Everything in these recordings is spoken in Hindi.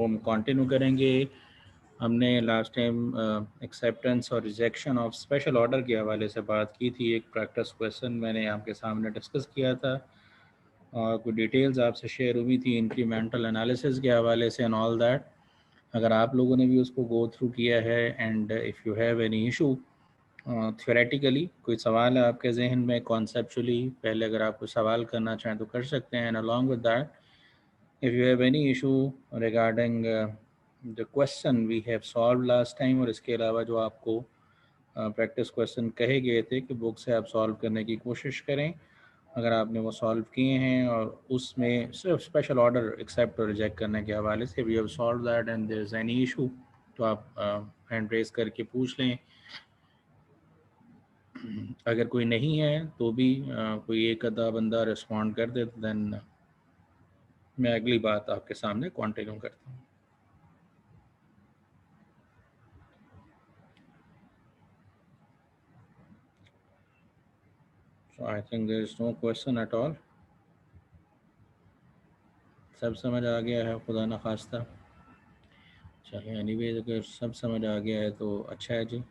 हम कंटिन्यू करेंगे। हमने लास्ट टाइम एक्सेप्टेंस और रिजेक्शन ऑफ स्पेशल ऑर्डर के हवाले से बात की थी। एक प्रैक्टिस क्वेश्चन मैंने आपके सामने डिस्कस किया था और कुछ डिटेल्स आपसे शेयर हुई थी इंक्रीमेंटल एनालिसिस के हवाले से एंड ऑल दैट। अगर आप लोगों ने भी उसको गो थ्रू किया है and if you have any issue theoretically, कोई सवाल है आपके जहन में कॉन्सेप्चुअली, पहले अगर आप कोई सवाल करना चाहें तो कर सकते हैं। And along with that, if you have any issue regarding the question we have solved last time, और इसके अलावा जो आपको प्रैक्टिस क्वेश्चन कहे गए थे कि बुक से आप सॉल्व करने की कोशिश करें, अगर आपने वो सॉल्व किए हैं और उसमें सिर्फ स्पेशल ऑर्डर एक्सेप्ट और रिजेक्ट करने के हवाले से we have solve that and there is any issue, तो आप हैंड रेज करके पूछ लें। अगर कोई नहीं है तो भी कोई एक आधा बंदा रिस्पॉन्ड कर दे तो देन मैं अगली बात आपके सामने कंटिन्यू करता हूँ। So I think there is no question at all. सब समझ आ गया है खुदा न खास्ता। चलिए एनीवेज, अगर सब समझ आ गया है तो अच्छा है जी।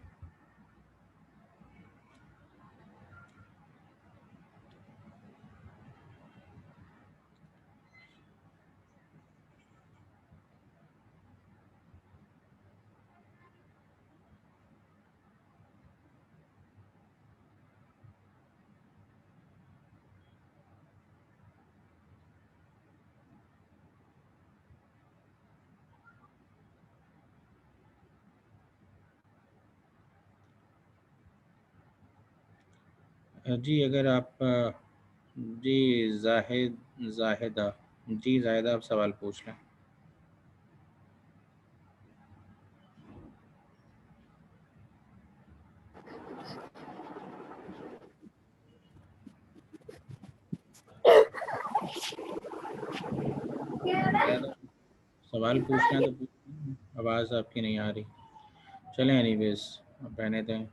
जी अगर आप जी जाहिदा जी जाहिदा आप सवाल पूछ लें। जाहिदा सवाल पूछना है तो पूछ, आवाज़ आपकी नहीं आ रही। चलें एनीवेज, आप रहने दें।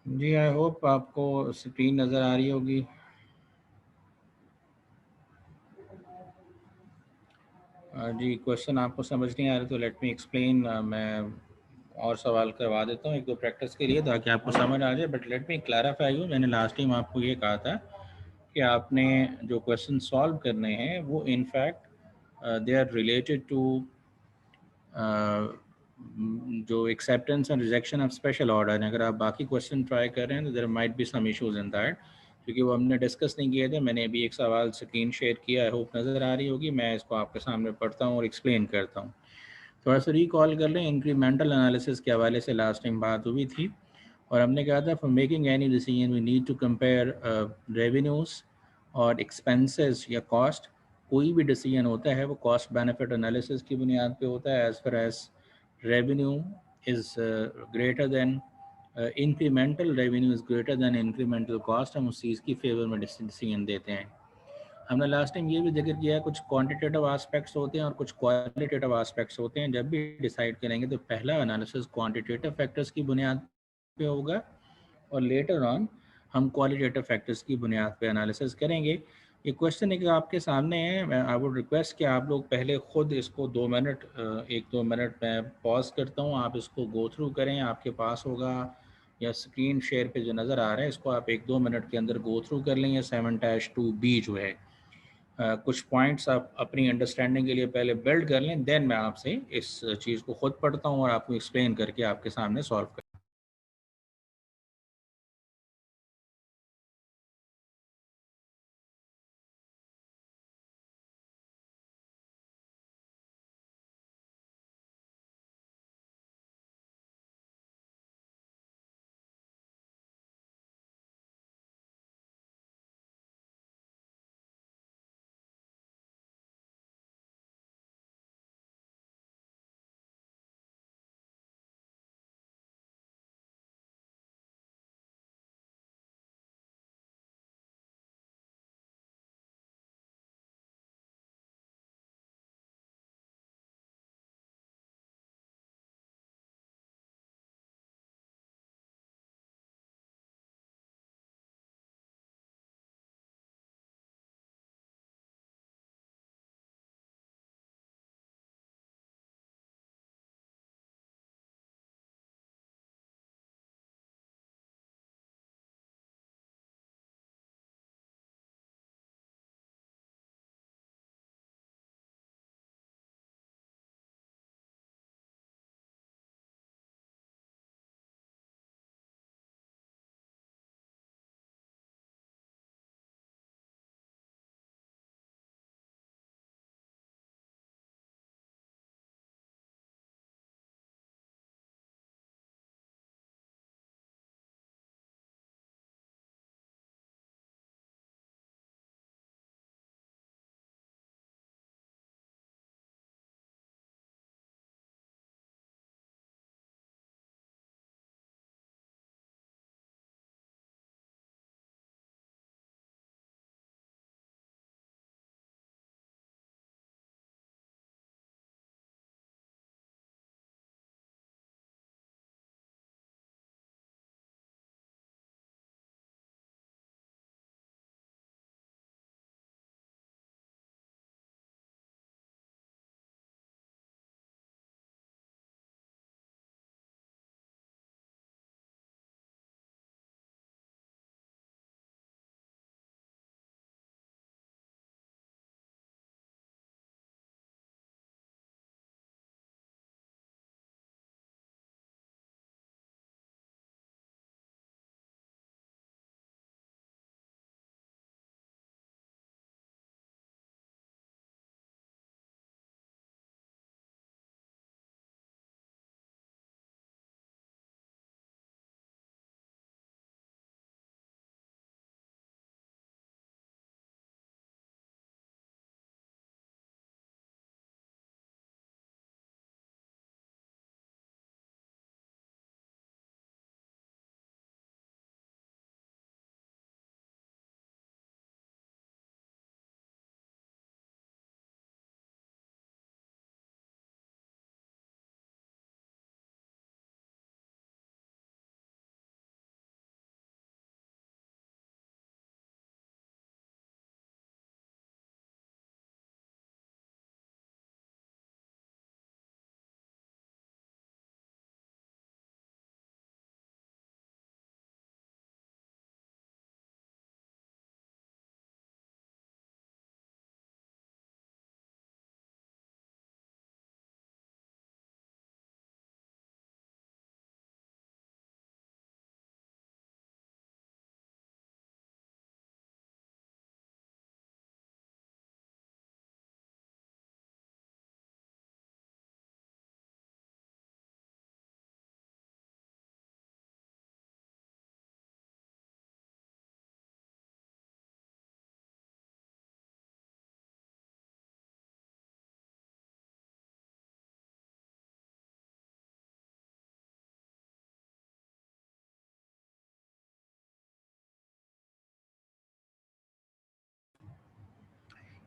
जी आई होप आपको स्क्रीन नज़र आ रही होगी। जी क्वेश्चन आपको समझ नहीं आ रहा तो लेट मी एक्सप्लेन। मैं और सवाल करवा देता हूँ एक दो प्रैक्टिस के लिए ताकि आपको समझ आ जाए, but let me clarify you. मैंने लास्ट टाइम आपको ये कहा था कि आपने जो क्वेश्चन सॉल्व करने हैं वो in fact they are related to जो acceptance and rejection of special order है। अगर आप बाकी क्वेश्चन ट्राई कर रहे हैं तो there might be some issues in that, क्योंकि वो हमने डिस्कस नहीं किए थे। मैंने अभी एक सवाल स्क्रीन शेयर किया, आई होप नज़र आ रही होगी। मैं इसको आपके सामने पढ़ता हूँ और एक्सप्लेन करता हूँ। थोड़ा सा रिकॉल कर लें, इंक्रीमेंटल एनालिसिस के हवाले से लास्ट टाइम बात हुई थी और हमने कहा था for making any decision we need to compare revenues और एक्सपेंसेस या कॉस्ट। कोई भी डिसीजन होता है वो कॉस्ट बेनिफिट एनालिसिस की बुनियाद पे होता है। As far as revenue is greater than incremental revenue is greater than incremental cost, हम उस चीज़ की फेवर में डिसीजन देते हैं। हमने लास्ट टाइम ये भी जिक्र किया, कुछ क्वांटिटेटिव एस्पेक्ट्स होते हैं और कुछ क्वालिटेटिव एस्पेक्ट्स होते हैं। जब भी डिसाइड करेंगे तो पहला एनालिसिस क्वांटिटेटिव फैक्टर्स की बुनियाद पे होगा और लेटर ऑन हम क्वालिटेटिव फैक्टर्स की बुनियाद पे एनालिसिस करेंगे। ये क्वेश्चन एक आपके सामने है, मैं आई वुड रिक्वेस्ट कि आप लोग पहले खुद इसको 2 मिनट, 1-2 मिनट में पॉज करता हूँ, आप इसको गो थ्रू करें। आपके पास होगा या स्क्रीन शेयर पे जो नज़र आ रहा है, इसको आप 1-2 मिनट के अंदर गो थ्रू कर लें। ये 7-2B जो है, कुछ पॉइंट्स आप अपनी अंडरस्टैंडिंग के लिए पहले बिल्ड कर लें, देन मैं आपसे इस चीज़ को खुद पढ़ता हूँ और आपको एक्सप्लेन करके आपके सामने सॉल्व कर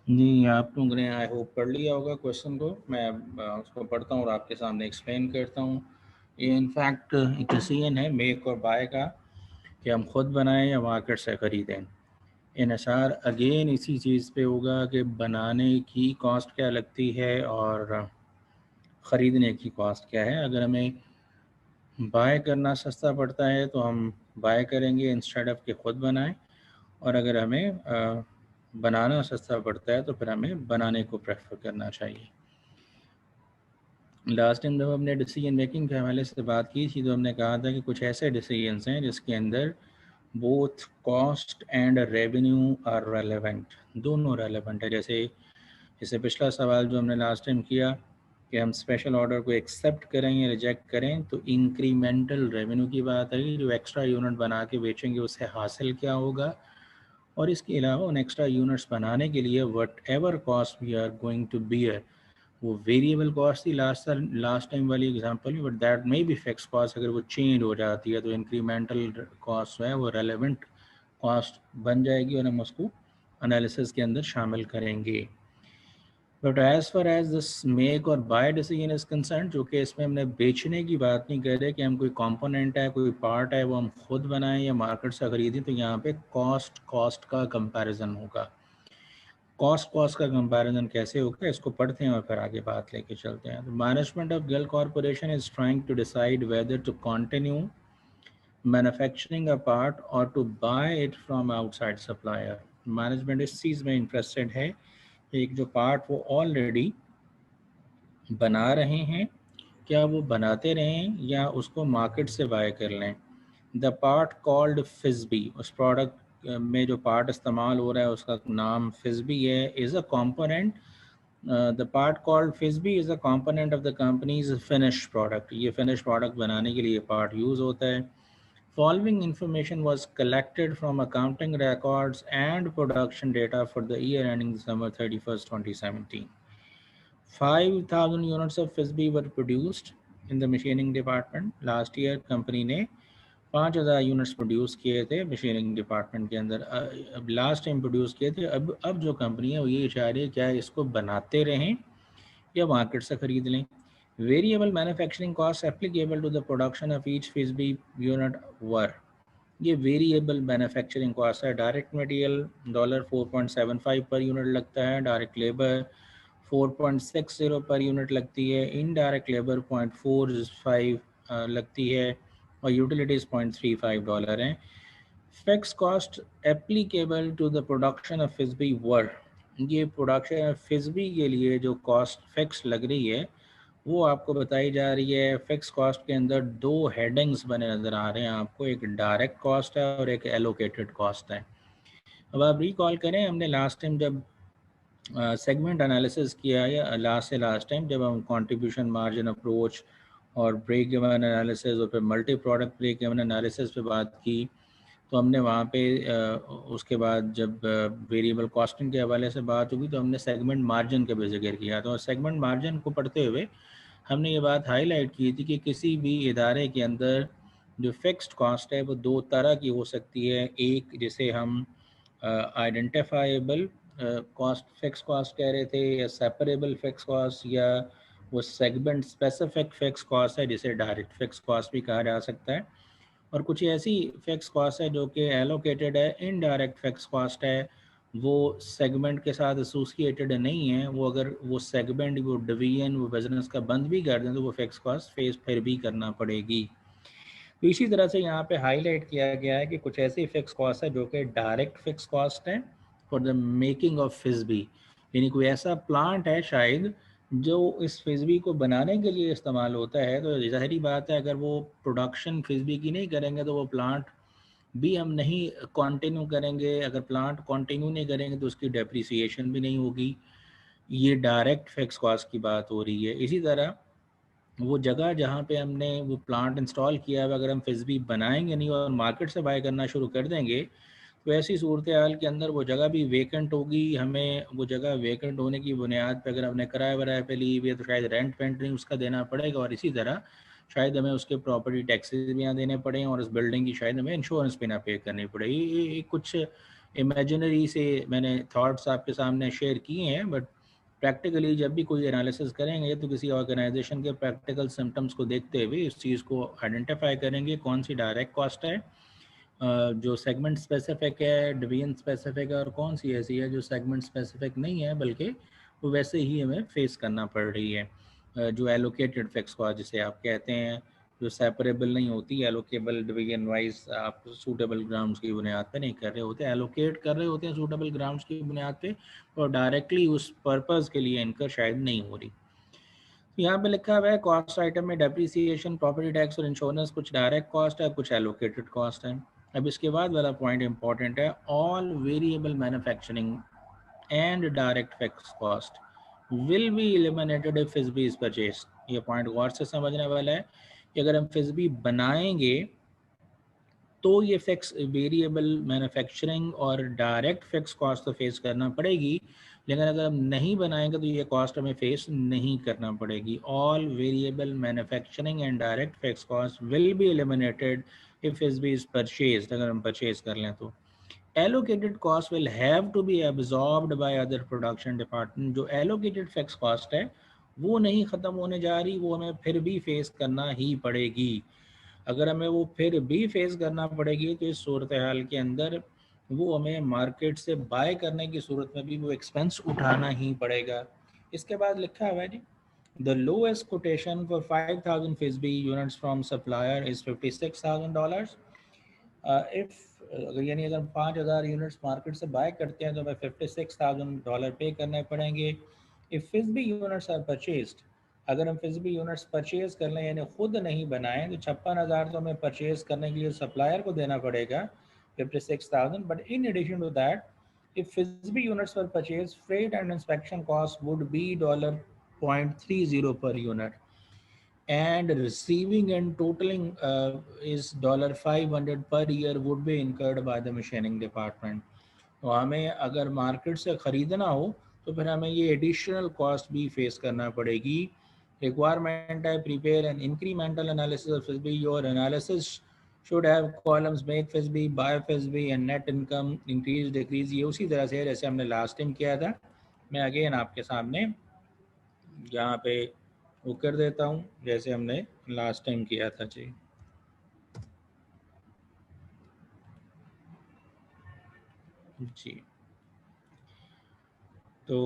नहीं, आप लोगों ने आई होप पढ़ लिया होगा क्वेश्चन को। मैं उसको पढ़ता हूँ और आपके सामने एक्सप्लेन करता हूँ। ये इनफैक्ट एक डिसीजन है मेक और बाय का कि हम खुद बनाएं या मार्केट से ख़रीदें। इन्हिसार अगेन इसी चीज़ पे होगा कि बनाने की कॉस्ट क्या लगती है और ख़रीदने की कॉस्ट क्या है। अगर हमें बाय करना सस्ता पड़ता है तो हम बाय करेंगे इंस्टेड ऑफ कि ख़ुद बनाएं, और अगर हमें बनाना सस्ता पड़ता है तो फिर हमें बनाने को प्रेफर करना चाहिए। लास्ट टाइम जब हमने डिसीजन मेकिंग के हवाले से बात की थी तो हमने कहा था कि कुछ ऐसे डिसीजंस हैं जिसके अंदर both cost and revenue are relevant, दोनों रेलेवेंट है। जैसे जैसे पिछला सवाल जो हमने लास्ट टाइम किया कि हम स्पेशल ऑर्डर को एक्सेप्ट करें या रिजेक्ट करें, तो इंक्रीमेंटल रेवेन्यू की बात है, जो एक्स्ट्रा यूनिट बना के बेचेंगे उससे हासिल क्या होगा, और इसके अलावा उन एक्स्ट्रा यूनिट्स बनाने के लिए whatever cost we are going to bear, वो वेरिएबल कॉस्ट थी लास्ट टाइम वाली एग्जांपल में, but that may be fix cost. अगर वो चेंज हो जाती है तो इंक्रीमेंटल कॉस्ट है वो रेलेवेंट कॉस्ट बन जाएगी और हम उसको एनालिसिस के अंदर शामिल करेंगे। But as far as this make और बाय डिसीजन इज़ कंसर्न, जो कि इसमें हमने बेचने की बात नहीं कर रहे कि हम कोई कंपोनेंट है, कोई पार्ट है, वो हम खुद बनाएं या मार्केट से ख़रीदें, तो यहाँ पे कॉस्ट का कंपैरिजन होगा। कॉस्ट का कंपैरिजन कैसे होगा इसको पढ़ते हैं और फिर आगे बात लेके चलते हैं। तो management of Gill corporation is trying to decide whether to continue manufacturing a part और to buy it from outside supplier. Management इस चीज़ में इंटरेस्टेड है, एक जो पार्ट वो ऑलरेडी बना रहे हैं, क्या वो बनाते रहें या उसको मार्केट से बाय कर लें। द पार्ट कॉल्ड फिज़बी, उस प्रोडक्ट में जो पार्ट इस्तेमाल हो रहा है उसका नाम फिज़बी है, is a component. The part called Fizbe is a component of the company's finish product. ये फिनिश प्रोडक्ट बनाने के लिए पार्ट यूज़ होता है। Following information was collected from accounting records and production data for the year ending December 31st, 2017. 5,000 units of FISB were produced in the machining department. Last year company ने 5,000 यूनिट्स प्रोड्यूस किए थे मशीनिंग डिपार्टमेंट के अंदर। अब लास्ट टाइम प्रोड्यूस किए थे। अब जो कंपनी है वो ये चाह रही है क्या इसको बनाते रहें या मार्केट से ख़रीद लें। Variable manufacturing cost applicable to the production of each Fizbe unit were, ये वेरिएबल मैन्युफैक्चरिंग कॉस्ट है। डायरेक्ट मटेरियल $4.75 पर यूनिट लगता है, डायरेक्ट लेबर 4.60 पर यूनिट लगती है, इनडायरेक्ट लेबर 0.45 लगती है, और यूटिलिटीज़ $0.35 हैं। Fixed cost applicable to the production of Fizbe were, ये प्रोडक्शन ऑफ फिज़बी के लिए जो कॉस्ट फिक्स लग रही है वो आपको बताई जा रही है। फिक्स कॉस्ट के अंदर दो हेडिंग्स बने नज़र आ रहे हैं आपको, एक डायरेक्ट कॉस्ट है और एक एलोकेटेड कॉस्ट है। अब आप रिकॉल करें, हमने लास्ट टाइम जब सेगमेंट एनालिसिस किया या लास्ट टाइम जब हम कंट्रीब्यूशन मार्जिन अप्रोच और ब्रेक इवन एनालिसिस और फिर multi product break even analysis पे बात की, तो हमने वहाँ पे उसके बाद जब वेरिएबल कॉस्टिंग के हवाले से बात हुई तो हमने सेगमेंट मार्जिन का भी जिक्र किया था। और सेगमेंट मार्जिन को पढ़ते हुए हमने ये बात हाईलाइट की थी कि किसी भी इदारे के अंदर जो फिक्स्ड कॉस्ट है वो दो तरह की हो सकती है। एक जिसे हम आइडेंटिफाइबल कॉस्ट फिक्स कॉस्ट कह रहे थे, या सेपरेबल फिक्स कॉस्ट, या वो सेगमेंट स्पेसिफिक फिक्स कॉस्ट है जिसे डायरेक्ट फिक्स कॉस्ट भी कहा जा सकता है। और कुछ ऐसी फिक्स कॉस्ट है जो कि एलोकेटेड है, इनडायरेक्ट फिक्स कॉस्ट है, वो सेगमेंट के साथ एसोसिएटेड नहीं है। वो अगर वो सेगमेंट वो डिवीजन वो बिजनेस का बंद भी कर दें तो वो फिक्स कॉस्ट फेस फिर भी करना पड़ेगी। तो इसी तरह से यहाँ पे हाईलाइट किया गया है कि कुछ ऐसी फिक्स कॉस्ट है जो कि डायरेक्ट फिक्स कॉस्ट है फॉर द मेकिंग ऑफ फिज़बी, यानी कोई ऐसा प्लांट है शायद जो इस फिज़बी को बनाने के लिए इस्तेमाल होता है। तो ज़ाहिरी बात है अगर वो प्रोडक्शन फिज़बी की नहीं करेंगे तो वो प्लांट भी हम नहीं कंटिन्यू करेंगे। अगर प्लांट कंटिन्यू नहीं करेंगे तो उसकी डेप्रिसिएशन भी नहीं होगी। ये डायरेक्ट फिक्स कॉस्ट की बात हो रही है। इसी तरह वो जगह जहाँ पे हमने वो प्लांट इंस्टॉल किया है, अगर हम फिज़बी बनाएंगे नहीं और मार्केट से बाय करना शुरू कर देंगे तो ऐसी सूरत हाल के अंदर वो जगह भी वेकेंट होगी। हमें वो जगह वेकेंट होने की बुनियाद पे अगर हमने किराए वराए पे ली हुई है तो शायद रेंट वेंट नहीं उसका देना पड़ेगा, और इसी तरह शायद हमें उसके प्रॉपर्टी टैक्सेस भी यहाँ देने पड़े और उस बिल्डिंग की शायद हमें इंश्योरेंस भी ना पे करनी पड़ेगी। ये कुछ इमेजिनरी से मैंने थॉट्स आपके सामने शेयर किए हैं, बट प्रैक्टिकली जब भी कोई एनालिसिस करेंगे तो किसी ऑर्गेनाइजेशन के प्रैक्टिकल सिम्टम्स को देखते हुए इस चीज़ को आइडेंटिफाई करेंगे कौन सी डायरेक्ट कॉस्ट है जो सेगमेंट स्पेसिफिक है, डिवीजन स्पेसिफिक है, और कौन सी ऐसी है जो सेगमेंट स्पेसिफिक नहीं है बल्कि वो वैसे ही हमें फेस करना पड़ रही है। जो एलोकेटेड फिक्स कॉस्ट जिसे आप कहते हैं, जो सेपरेबल नहीं होती, एलोकेबल डिवीजन वाइज आप सूटेबल ग्राउंड्स की बुनियाद पे नहीं कर रहे होते, एलोकेट कर रहे होते हैं सूटेबल ग्राउंड्स की बुनियाद पे, और डायरेक्टली उस पर्पज़ के लिए इनकर शायद नहीं हो रही। यहाँ पे लिखा हुआ है कॉस्ट आइटम में डेप्रिसिएशन, प्रॉपर्टी टैक्स और इंश्योरेंस कुछ डायरेक्ट कॉस्ट है, कुछ एलोकेटेड कॉस्ट है। अब इसके बाद वाला पॉइंट इंपॉर्टेंट है, all variable manufacturing and direct fixed cost will be eliminated if Fizbe is purchase. ये पॉइंट गौर से समझने वाला है कि अगर हम फिज़बी बनाएंगे तो ये फिक्स वेरिएबल मैन्युफैक्चरिंग और डायरेक्ट फिक्स कॉस्ट तो फेस करना पड़ेगी, लेकिन अगर हम नहीं बनाएंगे तो ये कॉस्ट हमें फेस नहीं करना पड़ेगी। All variable manufacturing and direct fixed cost will be eliminated if Fizbe is purchase. अगर हम परचेज कर लें तो allocated cost will have to be absorbed by other production department। जो allocated fixed cost है वो नहीं ख़त्म होने जा रही, वो हमें फिर भी फेस करना ही पड़ेगी। अगर हमें वो फिर भी फेस करना पड़ेगी तो इस सूरत हाल के अंदर वो हमें मार्केट से बाय करने की सूरत में भी वो एक्सपेंस उठाना ही पड़ेगा। इसके बाद लिखा हुआ है जी, the lowest quotation for 5000 Fizbe units from supplier is $56,000। If यानी अगर 5000 यूनिट्स मार्केट से बाय करते हैं तो हमें $56,000 पे करने पड़ेंगे। इफ़ फिज़बी यूनिट्स आर परचेज्ड, अगर हम फिज़बी यूनिट्स परचेज कर लें यानी खुद नहीं बनाएं तो 56,000 तो हमें परचेज करने के लिए सप्लायर को देना पड़ेगा 56,000। But in addition to that, if Fizbe units were purchase, freight and inspection cost would be $0.30 per unit, and receiving and totaling is $500 per year would be incurred by the machining department। तो हमें अगर मार्केट से ख़रीदना हो तो फिर हमें ये एडिशनल कॉस्ट भी फेस करना पड़ेगी। रिक्वायरमेंट है prepare an incremental analysis of Fizbe. Your analysis should have columns make Fizbe, buy Fizbe and net income, increase decrease. ये उसी तरह से है जैसे हमने लास्ट टाइम किया था। मैं अगेन आपके सामने यहाँ पे वो कर देता हूँ जैसे हमने लास्ट टाइम किया था जी। जी तो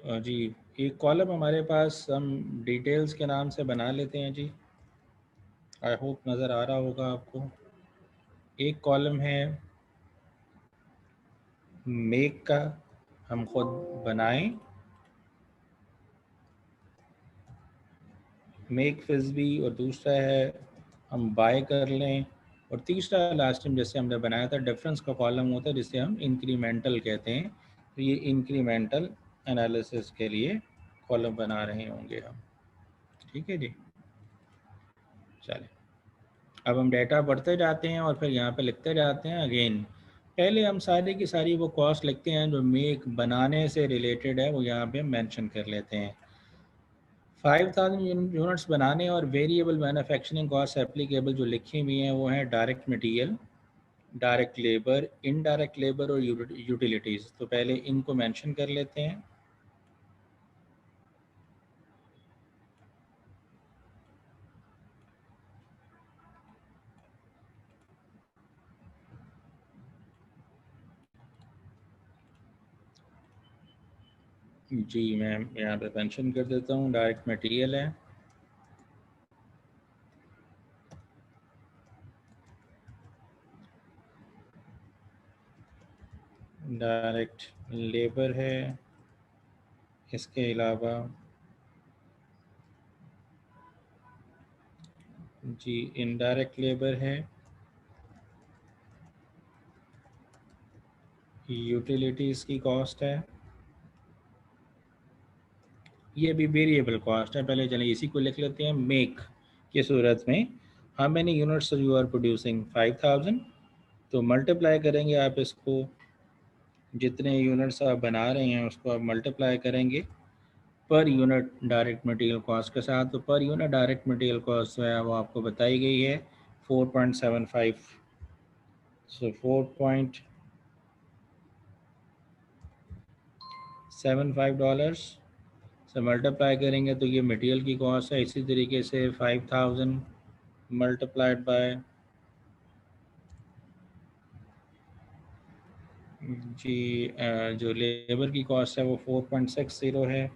जी एक कॉलम हमारे पास हम डिटेल्स के नाम से बना लेते हैं जी। आई होप नज़र आ रहा होगा आपको। एक कॉलम है मेक का, हम खुद बनाएं, मेक फिज़बी, और दूसरा है हम बाय कर लें, और तीसरा लास्ट टाइम जैसे हमने बनाया था डिफरेंस का कॉलम होता है जिसे हम इंक्रीमेंटल कहते हैं। तो ये इंक्रीमेंटल एनालिसिस के लिए कॉलम बना रहे होंगे हम। ठीक है जी, चलिए अब हम डेटा पढ़ते जाते हैं और फिर यहाँ पे लिखते जाते हैं। अगेन पहले हम सारी की सारी वो कॉस्ट लिखते हैं जो मेक बनाने से रिलेटेड है, वो यहाँ पे मेंशन कर लेते हैं। 5000 यूनिट्स बनाने और वेरिएबल मैन्युफैक्चरिंग कॉस्ट एप्लीकेबल जो लिखी हुई हैं वो हैं direct material, direct labour, indirect labour और यूटिलिटीज़। तो पहले इनको मेंशन कर लेते हैं। जी मैं यहाँ पे मेंशन कर देता हूँ, डायरेक्ट मटेरियल है, डायरेक्ट लेबर है, इसके अलावा जी इनडायरेक्ट लेबर है, यूटिलिटीज़ की कॉस्ट है, ये भी वेरिएबल कॉस्ट है। पहले चलिए इसी को लिख लेते हैं। मेक की सूरत में how many units you are producing 5000, तो मल्टीप्लाई करेंगे आप इसको, जितने यूनिट्स आप बना रहे हैं उसको आप मल्टीप्लाई करेंगे per unit direct material cost के साथ। तो per unit direct material cost जो है वो आपको बताई गई है 4.75। सो $75 से मल्टीप्लाई करेंगे तो ये मटेरियल की कॉस्ट है। इसी तरीके से 5000 मल्टीप्लाइड बाय जी जो लेबर की कॉस्ट है वो 4.60 है।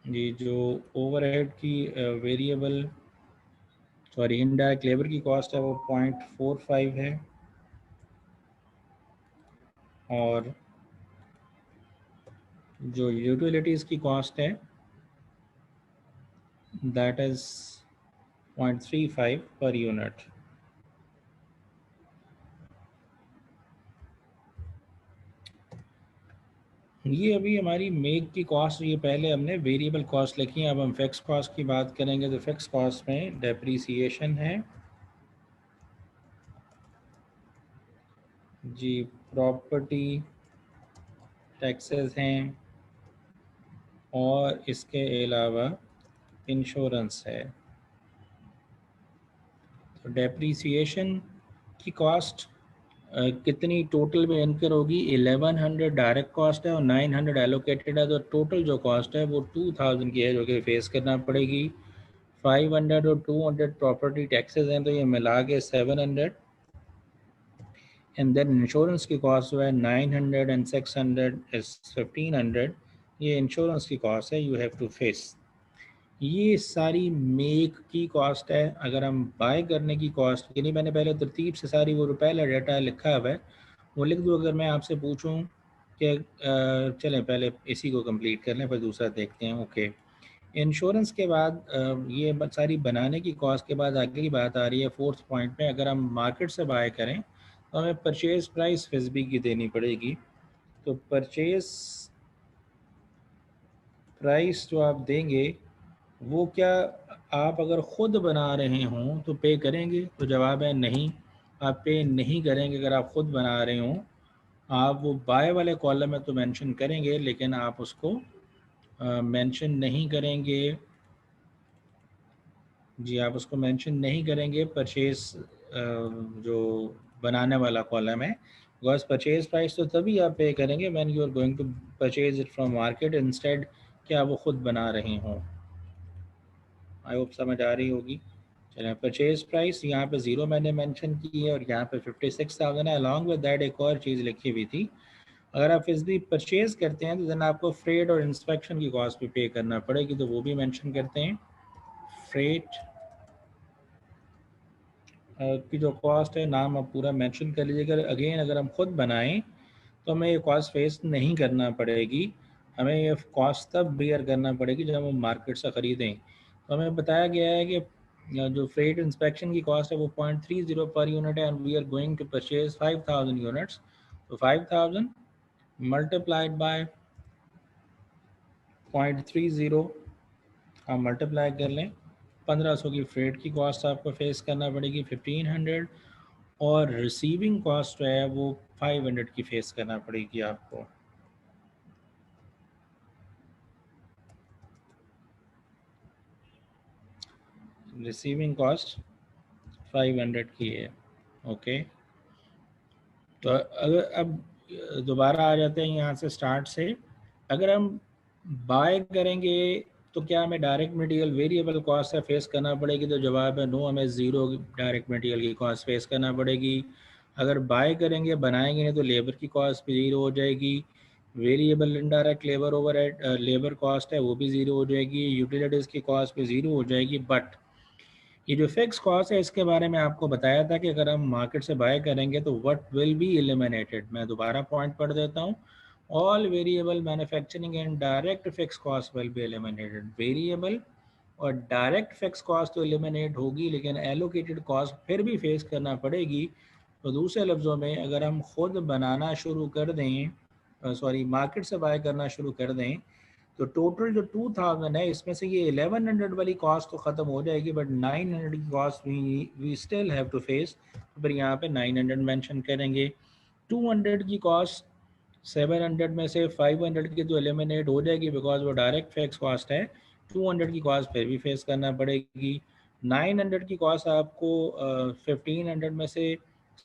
जी जो ओवरहेड की वेरिएबल सॉरी इनडायरेक्ट लेबर की कॉस्ट है वो 0.45 है। और जो यूटिलिटीज़ की कॉस्ट है दैट इज़ 0.35 पर यूनिट। ये अभी हमारी मेक की कॉस्ट, ये पहले हमने वेरिएबल कॉस्ट लिखी है। अब हम फिक्स कॉस्ट की बात करेंगे तो फिक्स कॉस्ट में डेप्रीसिएशन है जी, प्रॉपर्टी टैक्सेस हैं और इसके अलावा इंश्योरेंस है। तो डेप्रीसिएशन की कॉस्ट कितनी टोटल में इनकर होगी? 1100 डायरेक्ट कॉस्ट है और 900 एलोकेटेड है, तो टोटल जो कॉस्ट है वो 2000 की है जो कि फेस करना पड़ेगी। 500 और 200 प्रॉपर्टी टैक्सेस हैं तो ये मिला के 700 एंड देन इंश्योरेंस की कॉस्ट जो है 900 एंड 600 इज 1500। ये इंश्योरेंस की कॉस्ट है यू हैव टू फेस। ये सारी मेक की कॉस्ट है। अगर हम बाय करने की कॉस्ट, यानी मैंने पहले तरतीब से सारी वो रुपए वाला डाटा लिखा हुआ है वो लिख दूँ। अगर मैं आपसे पूछूं कि चलें पहले इसी को कंप्लीट कर लें फिर दूसरा देखते हैं। ओके, इंश्योरेंस के बाद ये सारी बनाने की कॉस्ट के बाद अगली बात आ रही है फोर्थ पॉइंट में। अगर हम मार्केट से बाय करें तो हमें परचेज प्राइस फिजबी की देनी पड़ेगी। तो परचेज प्राइस जो आप देंगे वो क्या आप अगर ख़ुद बना रहे हों तो पे करेंगे? तो जवाब है नहीं, आप पे नहीं करेंगे। अगर आप ख़ुद बना रहे हों आप वो बाय वाले कॉलम में तो मेंशन करेंगे लेकिन आप उसको मेंशन नहीं करेंगे। जी, आप उसको मेंशन नहीं करेंगे परचेज़ जो बनाने वाला कॉलम है। बिकॉज़ परचेज़ प्राइस तो तभी आप पे करेंगे when you are going to purchase it from market instead कि आप वो ख़ुद बना रहे हों। आई होप समझ आ रही होगी। चलें, परचेज़ प्राइस यहाँ पे 0 मैंने मेंशन की है और यहाँ पे 56,000 है। अलॉन्ग विद दैट एक और चीज़ लिखी हुई थी, अगर आप फिजली परचेज़ करते हैं तो देन आपको फ्रेट और इंस्पेक्शन की कॉस्ट भी पे करना पड़ेगी, तो वो भी मेंशन करते हैं। फ्रेट की जो कॉस्ट है नाम आप पूरा मेंशन कर लीजिएगा। अगेन अगर हम खुद बनाएं तो हमें ये कॉस्ट फेस नहीं करना पड़ेगी। हमें ये कॉस्ट तब बियर करना पड़ेगी जब हम मार्केट से ख़रीदें। तो हमें बताया गया है कि जो फ्रेट इंस्पेक्शन की कॉस्ट है वो 0.30 पर यूनिट है and we are going to purchase 5000 units. तो 5000 मल्टीप्लाइड बाय 0.30 आप मल्टीप्लाई कर लें। 1500 की फ्रेट की कॉस्ट आपको फेस करना पड़ेगी 1500 और रिसीविंग कॉस्ट जो है वो 500 की फेस करना पड़ेगी आपको। रिसीविंग कॉस्ट 500 की है। ओके, तो अगर अब दोबारा आ जाते हैं यहाँ से स्टार्ट से। अगर हम बाय करेंगे तो क्या हमें डायरेक्ट मटेरियल वेरिएबल कॉस्ट से फेस करना पड़ेगी? तो जवाब है नो, हमें ज़ीरो डायरेक्ट मटेरियल की कॉस्ट फेस करना पड़ेगी। अगर बाय करेंगे बनाएंगे नहीं तो लेबर की कॉस्ट भी ज़ीरो हो जाएगी। Variable indirect labour overhead labour cost है वो भी ज़ीरो हो जाएगी। यूटिलिटीज़ की कॉस्ट भी ज़ीरो हो जाएगी। बट ये जो फिक्स कॉस्ट है इसके बारे में आपको बताया था कि अगर हम मार्केट से बाय करेंगे तो व्हाट विल बी एलिमिनेटेड। मैं दोबारा पॉइंट पढ़ देता हूँ। All variable manufacturing and direct fixed cost will be eliminated. Variable और डायरेक्ट फिक्स कॉस्ट तो एलिमिनेट होगी लेकिन एलोकेटेड कॉस्ट फिर भी फेस करना पड़ेगी। तो दूसरे लफ्ज़ों में अगर हम खुद बनाना शुरू कर दें, सॉरी मार्केट से बाय करना शुरू कर दें, तो टोटल जो 2000 है इसमें से ये 1100 वाली कॉस्ट तो ख़त्म हो जाएगी बट 900 की cost we still have to face. तो फिर यहाँ पे 900 मेंशन करेंगे। 200 की कॉस्ट 700 में से 500 की तो एलिमिनेट हो जाएगी बिकॉज वो डायरेक्ट फिक्स कॉस्ट है। 200 की कॉस्ट फिर भी फेस करना पड़ेगी। 900 की कॉस्ट आपको 1500 में से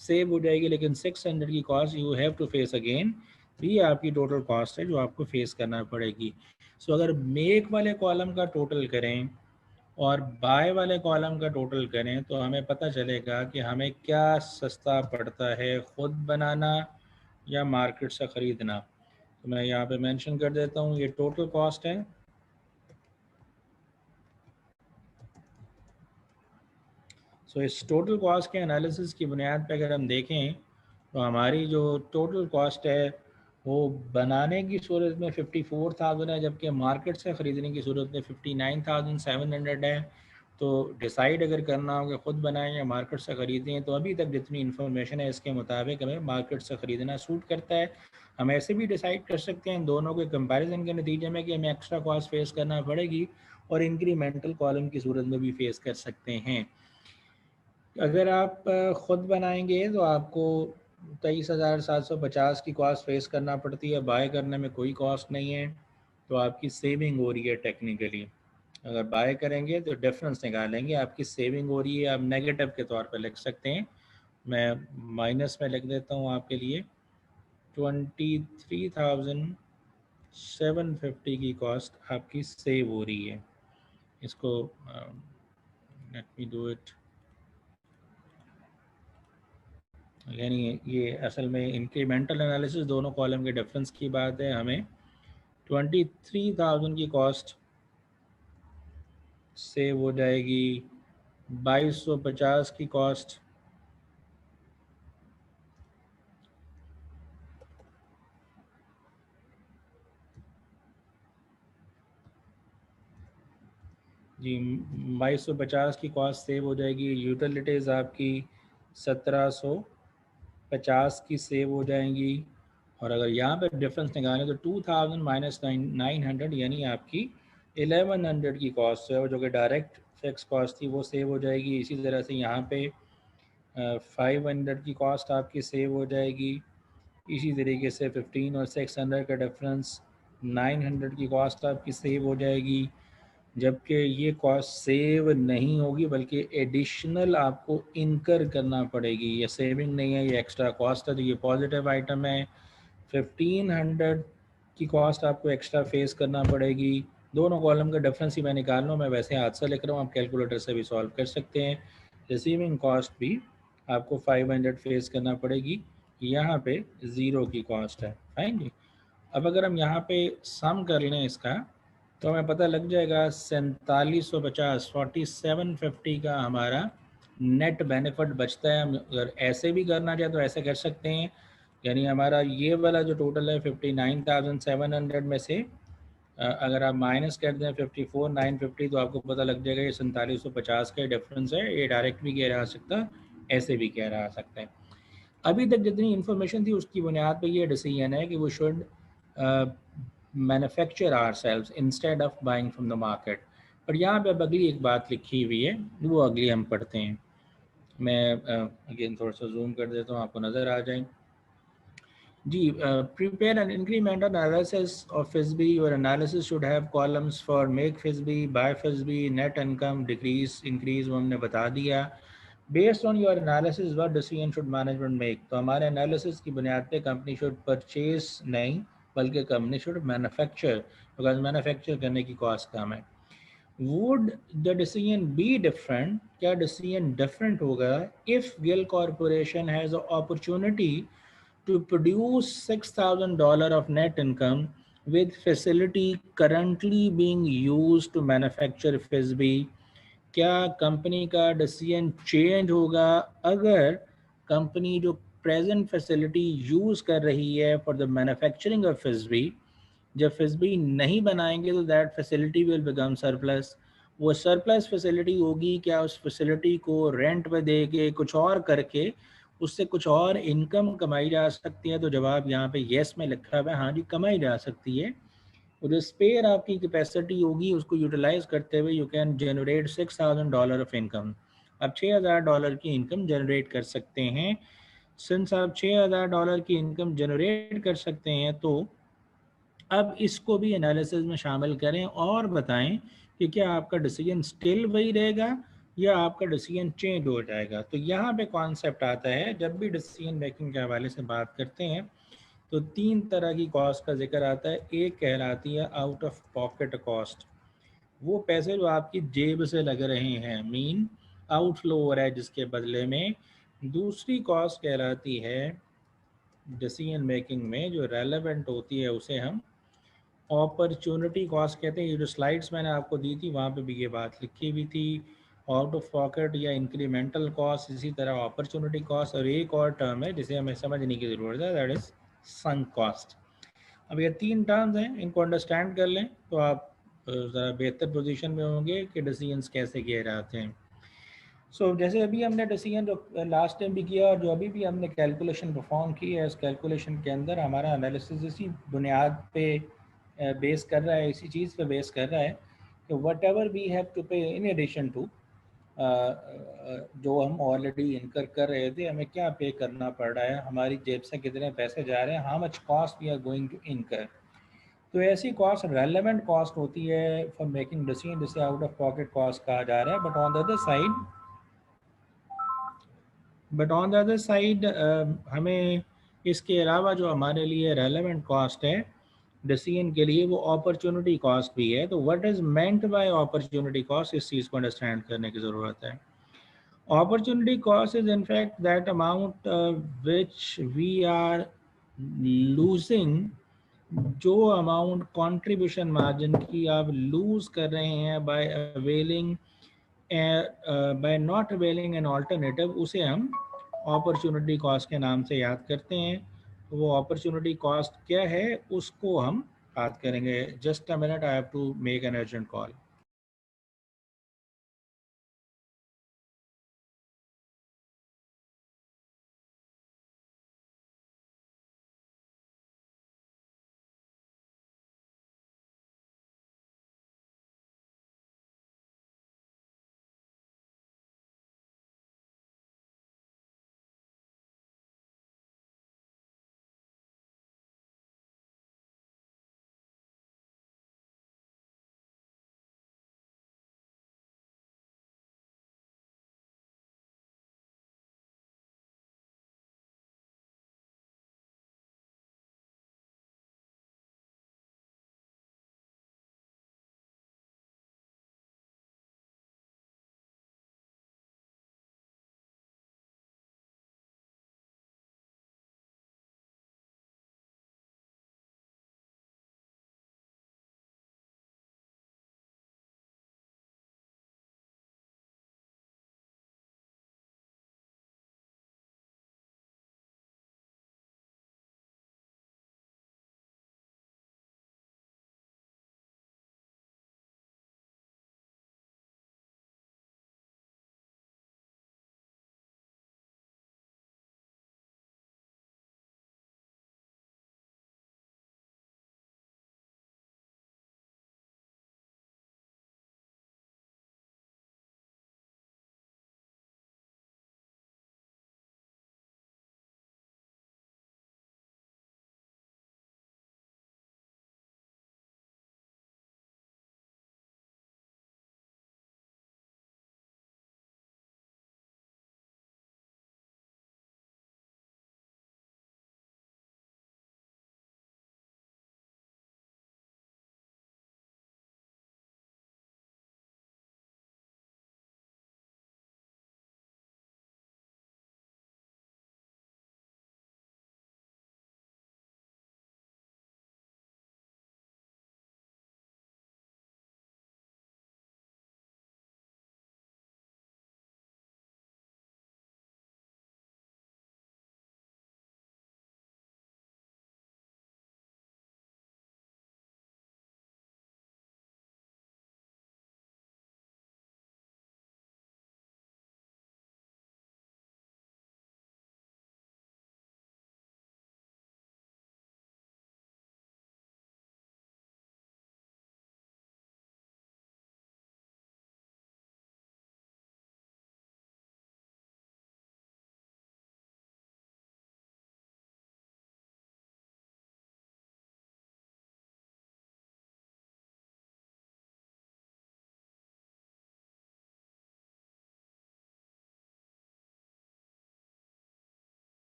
सेव हो जाएगी, लेकिन 600 की cost you have to face again. ये आपकी टोटल कॉस्ट है जो आपको फेस करना पड़ेगी। सो अगर मेक वाले कॉलम का टोटल करें और बाय वाले कॉलम का टोटल करें तो हमें पता चलेगा कि हमें क्या सस्ता पड़ता है, ख़ुद बनाना या मार्केट से ख़रीदना। तो मैं यहाँ पे मेंशन कर देता हूँ, ये टोटल कॉस्ट है। सो इस टोटल कॉस्ट के एनालिसिस की बुनियाद पे अगर हम देखें तो हमारी जो टोटल कॉस्ट है वो बनाने की सूरत में 54,000 है, जबकि मार्केट से ख़रीदने की सूरत में 59,700 है। तो डिसाइड अगर करना हो कि ख़ुद बनाएं या मार्केट से ख़रीदें, तो अभी तक जितनी इन्फॉर्मेशन है इसके मुताबिक हमें मार्केट से ख़रीदना सूट करता है। हम ऐसे भी डिसाइड कर सकते हैं दोनों के कंपैरिजन के नतीजे में कि हमें एक्स्ट्रा कॉस्ट फेस करना पड़ेगी और इंक्रीमेंटल कॉलम की सूरत में भी फेस कर सकते हैं। अगर आप ख़ुद बनाएंगे तो आपको 23,750 की कॉस्ट फेस करना पड़ती है, बाय करने में कोई कॉस्ट नहीं है, तो आपकी सेविंग हो रही है टेक्निकली। अगर बाय करेंगे तो डिफरेंस निकालेंगे, आपकी सेविंग हो रही है। आप नेगेटिव के तौर पर लिख सकते हैं, मैं माइनस में लिख देता हूँ आपके लिए। 23,750 की कॉस्ट आपकी सेव हो रही है। इसको लेट मी डू इट, यानी ये असल में इंक्रीमेंटल एनालिसिस दोनों कॉलम के डिफरेंस की बात है। हमें 23,000 की कॉस्ट सेव हो जाएगी, 2250 की कॉस्ट जी 2250 की कॉस्ट सेव हो जाएगी। यूटिलिटीज़ आपकी 1750 की सेव हो जाएंगी। और अगर यहाँ पे डिफरेंस निकालें तो 2000 माइनस 900 यानी आपकी 1100 की कॉस्ट है, जो कि डायरेक्ट फिक्स कॉस्ट थी, वो सेव हो जाएगी। इसी तरह से यहाँ पे 500 की कॉस्ट आपकी सेव हो जाएगी। इसी तरीके से 15 और 600 का डिफरेंस 900 की कॉस्ट आपकी सेव हो जाएगी। जबकि ये कॉस्ट सेव नहीं होगी बल्कि एडिशनल आपको इनकर करना पड़ेगी। ये सेविंग नहीं है, ये एक्स्ट्रा कॉस्ट है, तो ये पॉजिटिव आइटम है। 1500 की कॉस्ट आपको एक्स्ट्रा फेस करना पड़ेगी। दोनों कॉलम का डिफरेंस ही मैं निकाल रहा हूँ, मैं वैसे हाथ से लिख रहा हूँ, आप कैलकुलेटर से भी सॉल्व कर सकते हैं। रिसीविंग कॉस्ट भी आपको 500 फेस करना पड़ेगी, यहाँ पे ज़ीरो की कॉस्ट है। फाइन जी। अब अगर हम यहाँ पे सम कर लें इसका तो हमें पता लग जाएगा 4750 4750 का हमारा नेट बेनिफिट बचता है। हम अगर ऐसे भी करना चाहे तो ऐसे कर सकते हैं, यानी हमारा ये वाला जो टोटल है 59,700 में से अगर आप माइनस कर दें 54,950 तो आपको पता लग जाएगा ये 4750 का डिफरेंस है। ये डायरेक्ट भी किया जा सकता, ऐसे भी किया जा सकता है। अभी तक जितनी इन्फॉर्मेशन थी उसकी बुनियाद पे ये डिसीजन है कि वो should manufacture ourselves instead of buying from the market. पर यहाँ पे अब अगली एक बात लिखी हुई है, वो अगली हम पढ़ते हैं। मैं अगेन थोड़ा सा जूम कर देता हूँ, आपको नज़र आ जाए जी। Prepare an incremental analysis of Fizbe. Your analysis should have columns for make Fizbe, buy Fizbe, net income, decrease, increase, वो हमने बता दिया। Based on your analysis what decision should management make. तो हमारे एनालिसिस की बुनियाद पे कंपनी शुड परचेज नहीं बल्कि company should manufacture, because manufacture करने की कॉस्ट कम है। Would the decision be different, क्या डिसीजन डिफरेंट होगा if Gill corporation has opportunity to produce $6,000 of net income with facility currently being used to manufacture FISB? क्या कंपनी का डिसीजन चेंज होगा अगर कंपनी जो प्रेजेंट फैसिलिटी यूज़ कर रही है फॉर द मैन्युफैक्चरिंग ऑफ फिस्बी, जब फिस्बी नहीं बनाएंगे तो that facility will become surplus. वो सरप्लस फैसिलिटी होगी, क्या उस फैसिलिटी को रेंट पे दे के कुछ और करके उससे कुछ और इनकम कमाई जा सकती है? तो जवाब यहाँ पे येस में लिखा हुआ है, हाँ जी कमाई जा सकती है। और जो स्पेयर आपकी कैपेसिटी होगी उसको यूटिलाइज करते हुए you can generate $6,000 of income. आप $6,000 की इनकम जनरेट कर सकते हैं। सिंस आप $6,000 की इनकम जनरेट कर सकते हैं तो अब इसको भी एनालिसिस में शामिल करें और बताएं कि क्या आपका डिसीजन स्टिल वही रहेगा या आपका डिसीजन चेंज हो जाएगा। तो यहाँ पे कॉन्सेप्ट आता है, जब भी डिसीजन मेकिंग के हवाले से बात करते हैं तो तीन तरह की कॉस्ट का जिक्र आता है। एक कहलाती है आउट ऑफ पॉकेट कॉस्ट, वो पैसे जो आपकी जेब से लग रहे हैं, मीन आउटफ्लो हो रहा है जिसके बदले में। दूसरी कॉस्ट कहलाती है डिसीजन मेकिंग में जो रेलेवेंट होती है, उसे हम अपॉर्चुनिटी कॉस्ट कहते हैं। ये जो स्लाइड्स मैंने आपको दी थी वहाँ पे भी ये बात लिखी हुई थी। आउट ऑफ पॉकेट या इंक्रीमेंटल कॉस्ट, इसी तरह अपॉर्चुनिटी कॉस्ट, और एक और टर्म है जिसे हमें समझने की ज़रूरत है, दैट इज़ संक कॉस्ट। अब ये तीन टर्म्स हैं, इनको अंडरस्टैंड कर लें तो आप ज़रा बेहतर पोजीशन में होंगे कि डिसीजंस कैसे किए जाते हैं। जैसे अभी हमने डिसीजन जो लास्ट टाइम भी किया और जो अभी भी हमने कैलकुलेशन परफॉर्म की है, इस कैलकुलेशन के अंदर हमारा एनालिसिस इसी बुनियाद पे बेस कर रहा है, इसी चीज़ पे बेस कर रहा है कि whatever we have to pay in addition to जो हम ऑलरेडी इनकर कर रहे थे, हमें क्या पे करना पड़ रहा है, हमारी जेब से कितने पैसे जा रहे हैं, how much cost we are going to incur. तो ऐसी कॉस्ट रेलेवेंट कॉस्ट होती है फॉर मेकिंग डिसीजन, जिसे आउट ऑफ पॉकेट कॉस्ट कहा जा रहा है। But on the other side हमें इसके अलावा जो हमारे लिए रेलेवेंट कॉस्ट है डिसीजन के लिए, वो अपॉर्चुनिटी कॉस्ट भी है। तो what is meant by opportunity cost, इस चीज़ को अंडरस्टैंड करने की ज़रूरत है। Opportunity cost is in fact that amount which we are losing, जो अमाउंट कंट्रीब्यूशन मार्जिन की आप लूज कर रहे हैं by availing by not availing an alternative, उसे हम अपॉर्चुनिटी कॉस्ट के नाम से याद करते हैं। तो वो अपॉर्चुनिटी कॉस्ट क्या है उसको हम बात करेंगे। Just a minute, I have to make an urgent call.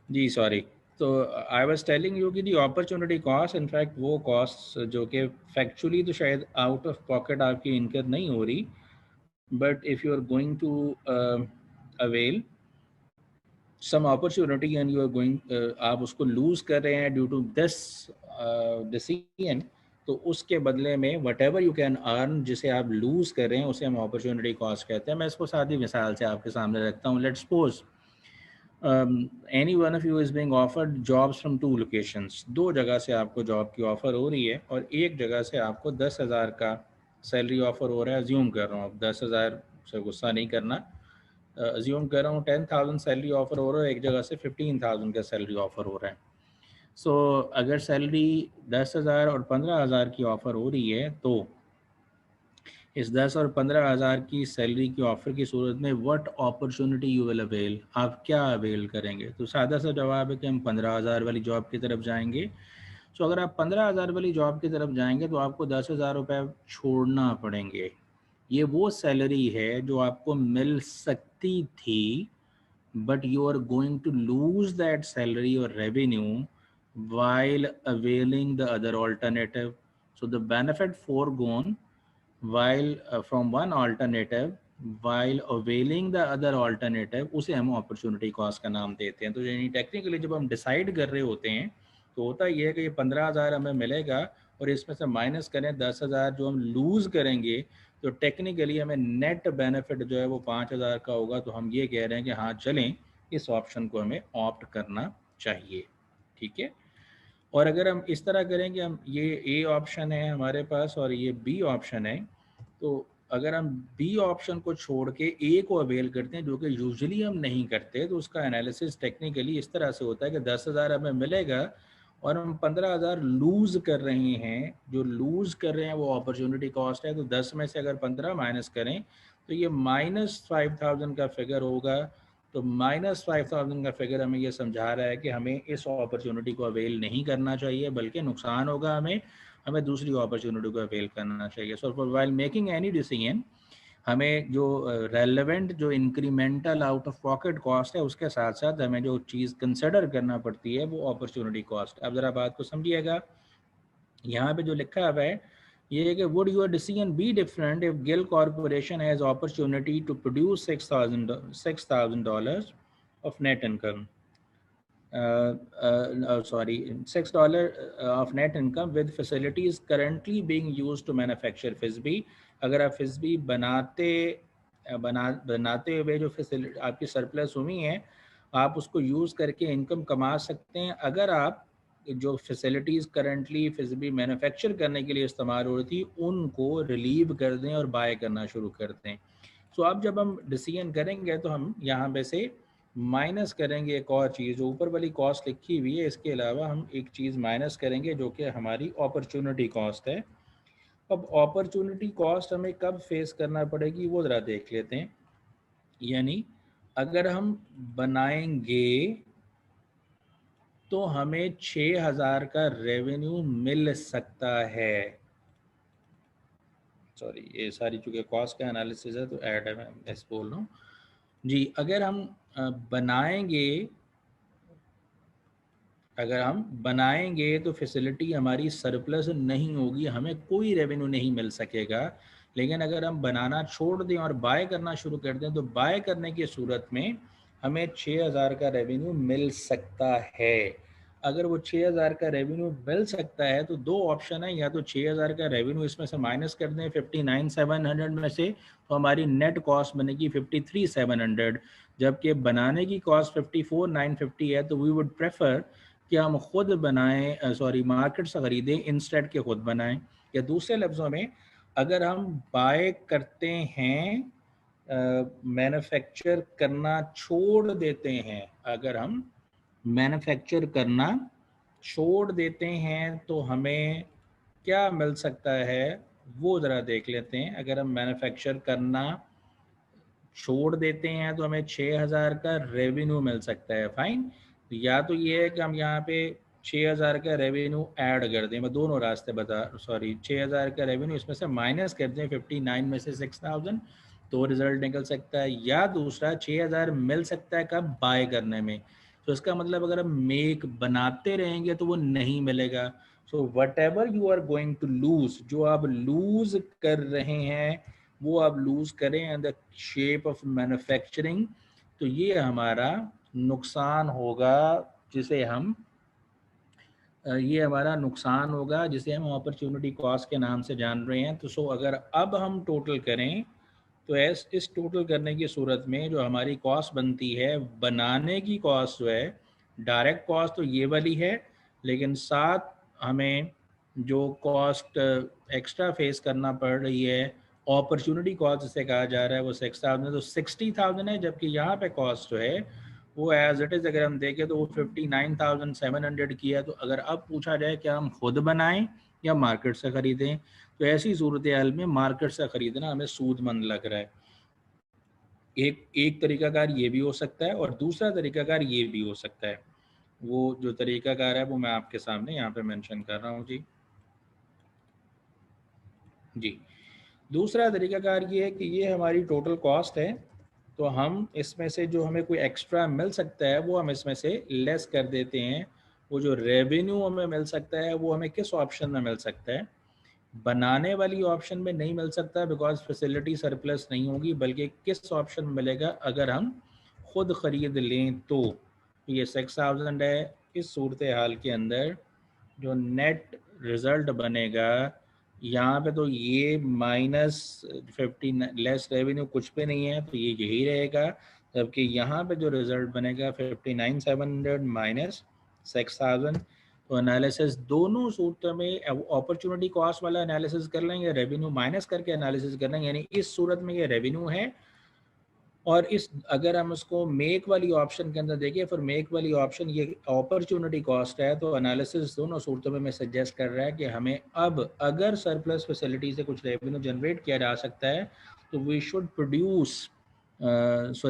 जी सॉरी। तो आई वाज टेलिंग यू कि दी अपॉर्चुनिटी कॉस्ट, इनफैक्ट वो कॉस्ट जो कि फैक्चुअली तो शायद आउट ऑफ पॉकेट आपकी इनकर नहीं हो रही, but if you are going to avail some opportunity and you are going, आप उसको लूज़ कर रहे हैं ड्यू टू दिस डिसीजन, तो उसके बदले में what ever you can earn, जिसे आप लूज़ कर रहे हैं, उसे हम अपॉर्चुनिटी कॉस्ट कहते हैं। मैं इसको सादी मिसाल से आपके सामने रखता हूँ। Let's suppose any one of you is being offered jobs from two locations। दो जगह से आपको जॉब की ऑफ़र हो रही है और एक जगह से आपको 10,000 का सैलरी ऑफ़र हो रहा है। अज्यूम कर रहा हूँ, अब 10,000 से गुस्सा नहीं करना, अज्यूम कर रहा हूँ 10,000 सैलरी ऑफ़र हो रहा है, एक जगह से 15,000 का सैलरी ऑफ़र हो रहा है। सो अगर सैलरी 10,000 और 15,000 की ऑफ़र हो रही है, तो इस 10 और 15,000 की सैलरी की ऑफ़र की सूरत में what opportunity you will avail, आप क्या अवेल करेंगे? तो सादा सा जवाब है कि हम 15,000 वाली जॉब की तरफ जाएंगे। सो अगर आप 15,000 वाली जॉब की तरफ जाएंगे तो आपको 10,000 रुपये छोड़ना पड़ेंगे। ये वो सैलरी है जो आपको मिल सकती थी, but you are going to lose that salary or revenue while availing the other alternative. So the benefit foregone while from one alternative while availing the other alternative, उसे हम अपॉर्चुनिटी कॉस्ट का नाम देते हैं। तो यानी टेक्निकली जब हम डिसाइड कर रहे होते हैं तो होता ये है कि ये 15,000 हमें मिलेगा और इसमें से माइनस करें 10,000 जो हम लूज़ करेंगे, तो टेक्निकली हमें नेट बेनिफिट जो है वो 5,000 का होगा। तो हम ये कह रहे हैं कि हाँ चलें, इस ऑप्शन को हमें ऑप्ट करना चाहिए। ठीक है। और अगर हम इस तरह करें कि हम ये ए ऑप्शन है हमारे पास और ये बी ऑप्शन है, तो अगर हम बी ऑप्शन को छोड़ के ए को अवेल करते हैं, जो कि यूजुअली हम नहीं करते, तो उसका एनालिसिस टेक्निकली इस तरह से होता है कि 10,000 हमें मिलेगा और हम 15,000 लूज़ कर रहे हैं। जो लूज़ कर रहे हैं वो अपॉर्चुनिटी कॉस्ट है। तो 10 में से अगर 15 माइनस करें तो ये -5,000 का फिगर होगा। तो -5,000 का फिगर हमें ये समझा रहा है कि हमें इस अपॉर्चुनिटी को अवेल नहीं करना चाहिए, बल्कि नुकसान होगा हमें, हमें दूसरी अपॉर्चुनिटी को अवेल करना चाहिए। So for while making any decision, हमें जो रेलेवेंट जो incremental out of pocket cost है, उसके साथ साथ हमें जो चीज़ कंसिडर करना पड़ती है वो अपॉर्चुनिटी कॉस्ट। अब ज़रा बात को समझिएगा, यहाँ पे जो लिखा हुआ है ये है कि would your decision be different if Gill corporation has opportunity to produce $6,000 of net income, sorry, $6 of net income with facilities currently being used to manufacture FISB। अगर आप FISB बनाते हुए जो फैसिलिटी आपकी सरप्लस हुई हैं, आप उसको यूज़ करके इनकम कमा सकते हैं। अगर आप जो फैसिलिटीज़ करंटली FISB मैन्युफैक्चर करने के लिए इस्तेमाल हो रही थी उनको रिलीव कर दें और बाय करना शुरू कर दें। सो अब जब हम डिसीजन करेंगे तो हम यहाँ पे से माइनस करेंगे एक और चीज़ जो ऊपर वाली कॉस्ट लिखी हुई है, इसके अलावा हम एक चीज़ माइनस करेंगे जो कि हमारी अपॉर्चुनिटी कॉस्ट है। अब अपॉर्चुनिटी कॉस्ट हमें कब फेस करना पड़ेगी वो ज़रा देख लेते हैं। यानी अगर हम बनाएंगे तो हमें 6,000 का रेवेन्यू मिल सकता है। सॉरी, ये सारी चूँकि कॉस्ट का एनालिसिस है तो ऐड है, मैं ऐसे बोल रहा हूँ जी। अगर हम बनाएंगे तो फैसिलिटी हमारी सरप्लस नहीं होगी, हमें कोई रेवेन्यू नहीं मिल सकेगा। लेकिन अगर हम बनाना छोड़ दें और बाय करना शुरू कर दें तो बाय करने की सूरत में हमें 6,000 का रेवेन्यू मिल सकता है। अगर वो 6,000 का रेवेन्यू मिल सकता है तो दो ऑप्शन है, या तो 6,000 का रेवेन्यू इसमें से माइनस कर दें 59,700 में से, तो हमारी नेट कॉस्ट बनेगी 53,700, जबकि बनाने की कॉस्ट 54,950 है। तो वी वुड प्रेफर कि हम खुद बनाएं, सॉरी मार्केट से ख़रीदें इंस्टेड के खुद बनाएं। या दूसरे लफ्ज़ों में, अगर हम बाय करते हैं, मैन्युफैक्चर करना छोड़ देते हैं, अगर हम मैन्युफैक्चर करना छोड़ देते हैं तो हमें क्या मिल सकता है वो ज़रा देख लेते हैं। अगर हम मैन्युफैक्चर करना छोड़ देते हैं तो हमें 6,000 का रेवेन्यू मिल सकता है। फाइन, तो या तो ये है कि हम यहाँ पे 6,000 का रेवेन्यू ऐड कर दें, मैं दोनों रास्ते बता, सॉरी 6,000 का रेवेन्यू इसमें से माइनस कर दें 59 में से 6,000, तो रिजल्ट निकल सकता है। या दूसरा 6,000 मिल सकता है कब, बाय करने में। तो इसका मतलब अगर हम मेक बनाते रहेंगे तो वो नहीं मिलेगा। So whatever you are going to lose, जो आप लूज कर रहे हैं वो आप लूज करें in the shape of manufacturing, तो ये हमारा नुकसान होगा, जिसे हम ये हमारा नुकसान होगा, जिसे हम अपॉर्चुनिटी कॉस्ट के नाम से जान रहे हैं। तो सो अगर अब हम टोटल करें तो इस टोटल करने की सूरत में जो हमारी कॉस्ट बनती है, बनाने की कॉस्ट जो है, डायरेक्ट कॉस्ट तो ये वाली है, लेकिन साथ हमें जो कॉस्ट एक्स्ट्रा फेस करना पड़ रही है, अपॉर्चुनिटी कॉस्ट जिसे कहा जा रहा है, वो 6,000 है, तो 60,000 है। जबकि यहाँ पे कॉस्ट जो है वो एज इट इज़ अगर हम देखें तो वो 59,700 की है। तो अगर अब पूछा जाए कि हम खुद बनाएं या मार्केट से ख़रीदें, तो ऐसी सूरत हाल में मार्केट से ख़रीदना हमें सूदमंद लग रहा है। एक तरीकाकार ये भी हो सकता है और दूसरा तरीकाकार ये भी हो सकता है। वो जो तरीकाकार है वो मैं आपके सामने यहाँ पे मेंशन कर रहा हूँ जी। दूसरा तरीकाकार ये है कि ये हमारी टोटल कॉस्ट है, तो हम इसमें से जो हमें कोई एक्स्ट्रा मिल सकता है वो हम इसमें से लेस कर देते हैं। वो जो रेवेन्यू हमें मिल सकता है वो हमें किस ऑप्शन में मिल सकता है? बनाने वाली ऑप्शन में नहीं मिल सकता, बिकॉज फैसिलिटी सरप्लस नहीं होगी, बल्कि किस ऑप्शन में मिलेगा? अगर हम खुद ख़रीद लें तो ये 6,000 है। इस सूरत हाल के अंदर जो नेट रिज़ल्ट बनेगा यहाँ पे, तो ये -50 लेस रेवेन्यू कुछ पे नहीं है, तो ये यही रहेगा। जबकि यहाँ पे जो रिज़ल्ट बनेगा 59,700 माइनस 6,000, तो एनालिसिस दोनों सूरतों में अपॉर्चुनिटी कॉस्ट वाला एनालिसिस कर लेंगे, रेवेन्यू माइनस करके एनालिसिस कर लेंगे। यानी इस सूरत में ये रेवेन्यू है, और इस अगर हम उसको मेक वाली ऑप्शन के अंदर देखें, फिर मेक वाली ऑप्शन ये अपॉर्चुनिटी कॉस्ट है। तो एनालिसिस दोनों सूरतों में मैं सजेस्ट कर रहा है कि हमें अब अगर सरप्लस फैसिलिटी से कुछ रेवेन्यू जनरेट किया जा सकता है तो we should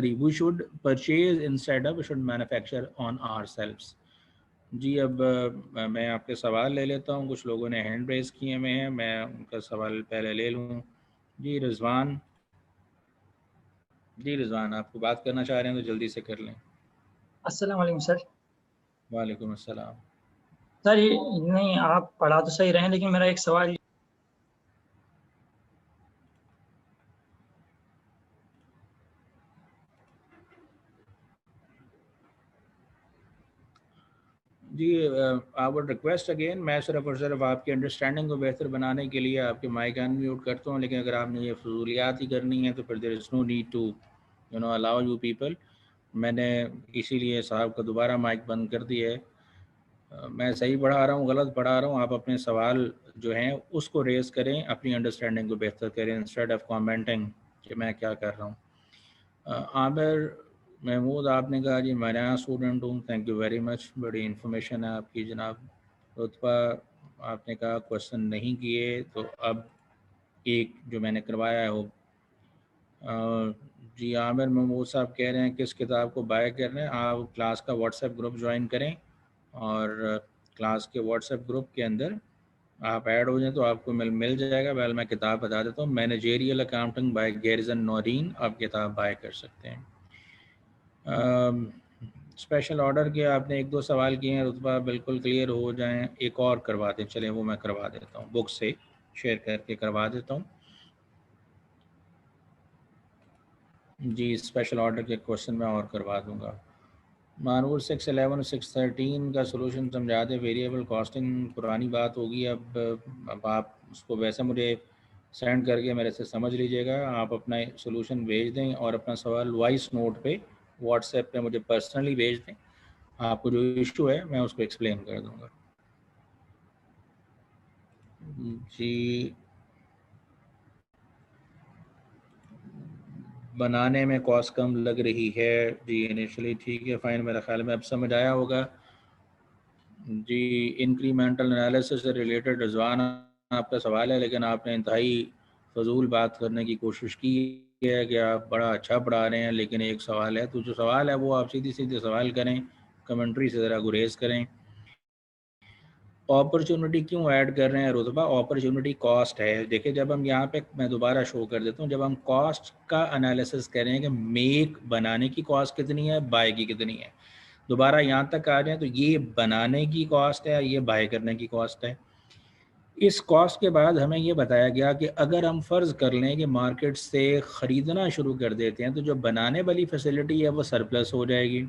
we should purchase instead of we should manufacture on ourselves. जी, अब मैं आपके सवाल ले लेता हूँ। कुछ लोगों ने हैंड रेज़ किए हुए हैं, मैं उनका सवाल पहले ले लूँ। जी रिजवान, आपको बात करना चाह रहे हैं तो जल्दी से कर लें। अस्सलाम वालेकुम सर। वालेकुम अस्सलाम। सर ये नहीं, आप पढ़ा तो सही रहे हैं, लेकिन मेरा एक सवाल जी, आई वुड रिक्वेस्ट अगेन, मैं सिर्फ और सिर्फ आपकी अंडरस्टैंडिंग को बेहतर बनाने के लिए आपके माइक अनम्यूट करता हूँ, लेकिन अगर आपने ये फजूलियात ही करनी है तो फिर there is no need to allow you people. मैंने इसीलिए साहब का दोबारा माइक बंद कर दिया है। मैं सही पढ़ा रहा हूँ, गलत पढ़ा रहा हूँ, आप अपने सवाल जो हैं उसको रेज़ करें, अपनी अंडरस्टैंडिंग को बेहतर करें, इंस्टेड ऑफ कमेंटिंग कि मैं क्या कर रहा हूँ। आमिर महमूद, आपने कहा जी मैं नया स्टूडेंट हूँ, थैंक यू वेरी मच, बड़ी इन्फॉर्मेशन है आपकी जनाब। रुतबा, आपने कहा क्वेश्चन नहीं किए, तो अब एक जो मैंने करवाया है वो जी आमिर महमूद साहब कह रहे हैं किस किताब को बाय कर रहे हैं। आप क्लास का व्हाट्सएप ग्रुप ज्वाइन करें और क्लास के व्हाट्सएप ग्रुप के अंदर आप ऐड हो जाएं तो आपको मिल जाएगा। वेल, मैं किताब बता देता हूँ, managerial accounting by Garrison Noreen, आप किताब बाय कर सकते हैं। स्पेशल ऑर्डर के आपने एक दो सवाल किए हैं, रुतबा बिल्कुल क्लियर हो जाएं, एक और करवा दें, चलें वो मैं करवा देता हूँ, बुक से शेयर करके करवा देता हूँ। जी, स्पेशल ऑर्डर के क्वेश्चन मैं और करवा दूँगा। मानूर 611 613 का सोल्यूशन समझा दें। वेरिएबल कॉस्टिंग पुरानी बात होगी, अब आप उसको वैसे मुझे सेंड करके मेरे से समझ लीजिएगा। आप अपना सोल्यूशन भेज दें और अपना सवाल वॉइस नोट पे व्हाट्सएप पे मुझे पर्सनली भेज दें। आपको जो इशू है मैं उसको एक्सप्लेन कर दूँगा। जी, बनाने में कॉस्ट कम लग रही है जी इनिशियली, ठीक है, फ़ाइन, मेरा ख्याल में अब समझ आया होगा। जी, इंक्रीमेंटल एनालिसिस से रिलेटेड रिजवान आपका सवाल है, लेकिन आपने इंतहाई फजूल बात करने की कोशिश की है कि आप बड़ा अच्छा पढ़ा रहे हैं, लेकिन एक सवाल है, तो जो सवाल है वो आप सीधी सीधे सवाल करें, कमेंट्री से ज़रा गुरेज करें। अपॉर्चुनिटी क्यों ऐड कर रहे हैं रुतबा? अपॉर्चुनिटी कॉस्ट है। देखिए, जब हम यहाँ पे, मैं दोबारा शो कर देता हूँ, जब हम कॉस्ट का एनालिसिस करें कि मेक बनाने की कॉस्ट कितनी है, बाय की कितनी है, दोबारा यहाँ तक आ जाए तो ये बनाने की कॉस्ट है, ये बाय करने की कॉस्ट है। इस कॉस्ट के बाद हमें ये बताया गया कि अगर हम फ़र्ज़ कर लें कि मार्केट से ख़रीदना शुरू कर देते हैं तो जो बनाने वाली फैसिलिटी है वो सरप्लस हो जाएगी।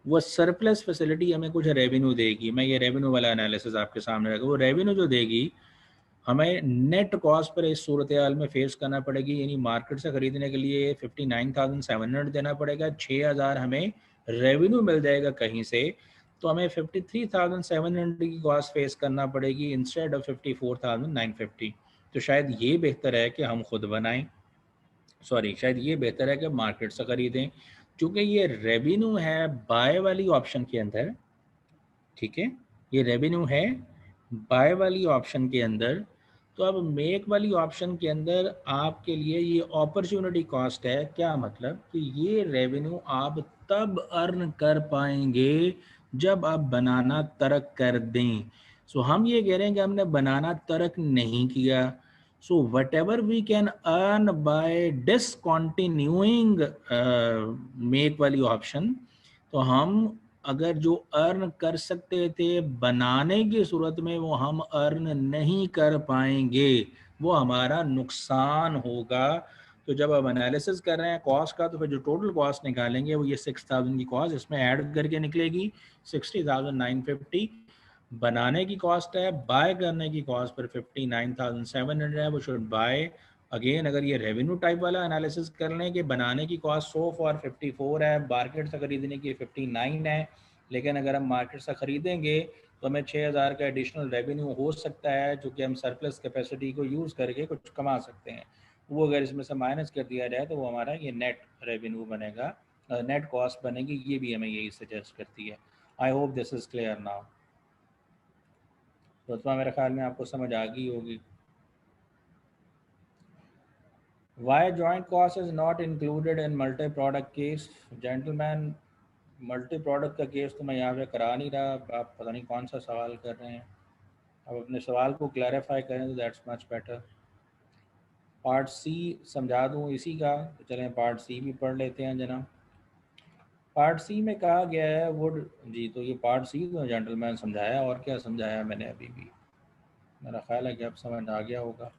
वो सरप्लस फैसिलिटी हमें कुछ रेवेन्यू देगी। मैं ये रेवेन्यू वाला एनालिसिस आपके सामने रखा। वो रेवेन्यू जो देगी हमें नेट कॉस्ट पर इस सूरत हाल में फेस करना पड़ेगी, यानी मार्केट से ख़रीदने के लिए 59,700 देना पड़ेगा, 6,000 हमें रेवेन्यू मिल जाएगा कहीं से, तो हमें 53,700 की कॉस्ट फेस करना पड़ेगी इंस्टेड ऑफ 54,950। तो शायद ये बेहतर है कि हम खुद बनाएं, शायद ये बेहतर है कि मार्केट से ख़रीदें, क्योंकि ये रेवेन्यू है बाय वाली ऑप्शन के अंदर, ठीक है, ये रेवेन्यू है बाय वाली ऑप्शन के अंदर। तो अब मेक वाली ऑप्शन के अंदर आपके लिए ये अपॉर्चुनिटी कॉस्ट है। क्या मतलब कि ये रेवेन्यू आप तब अर्न कर पाएंगे जब आप बनाना तर्क कर दें। सो हम ये कह रहे हैं कि हमने बनाना तर्क नहीं किया, so whatever we can earn by discontinuing make वाली ऑप्शन, तो हम अगर जो अर्न कर सकते थे बनाने की सूरत में वो हम अर्न नहीं कर पाएंगे, वो हमारा नुकसान होगा। तो जब आप एनालिसिस कर रहे हैं कॉस्ट का, तो फिर जो टोटल कॉस्ट निकालेंगे वो ये 6,000 की कॉस्ट इसमें ऐड करके निकलेगी। 60,950 बनाने की कॉस्ट है, बाय करने की कॉस्ट पर 59,700 है, वो शुड बाय। अगेन अगर ये रेवेन्यू टाइप वाला एनालिसिस कर लें कि बनाने की कॉस्ट सो फॉर 54 है, मार्केट से ख़रीदने की 59 है, लेकिन अगर हम मार्केट से ख़रीदेंगे तो हमें 6,000 का एडिशनल रेवेन्यू हो सकता है, जो कि हम सरप्लस कैपेसिटी को यूज़ करके कुछ कमा सकते हैं। वो अगर इसमें से माइनस कर दिया जाए तो वो हमारा ये नेट रेवेन्यू बनेगा, नेट कॉस्ट बनेगी। ये भी हमें यही सजेस्ट करती है। I hope this is clear now. तो मेरे ख्याल में आपको समझ आ गई होगी। Why joint cost is not included in multi-product case? Gentlemen, multi-product का केस तो मैं यहाँ पे करा नहीं रहा, आप पता नहीं कौन सा सवाल कर रहे हैं। अब अपने सवाल को क्लैरिफाई करें तो that's much better. Part C समझा दूँ इसी का, तो चलें पार्ट सी भी पढ़ लेते हैं जनाब। पार्ट सी में कहा गया है वुड जी, तो ये पार्ट सी तो जेंटलमैन समझाया, और क्या समझाया मैंने अभी भी, मेरा ख्याल है कि अब समझ आ गया होगा।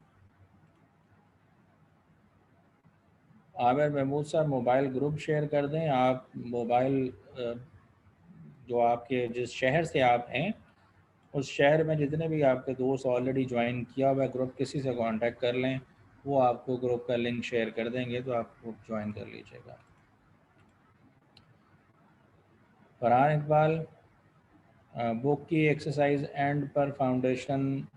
आमिर महमूद साहब मोबाइल ग्रुप शेयर कर दें। आप मोबाइल जो आपके जिस शहर से आप हैं उस शहर में जितने भी आपके दोस्त ऑलरेडी ज्वाइन किया हुआ ग्रुप, किसी से कांटेक्ट कर लें, वो आपको ग्रुप का लिंक शेयर कर देंगे, तो आप ग्रुप ज्वाइन कर लीजिएगा। फरहान इकबाल, बुक की एक्सरसाइज एंड पर फाउंडेशन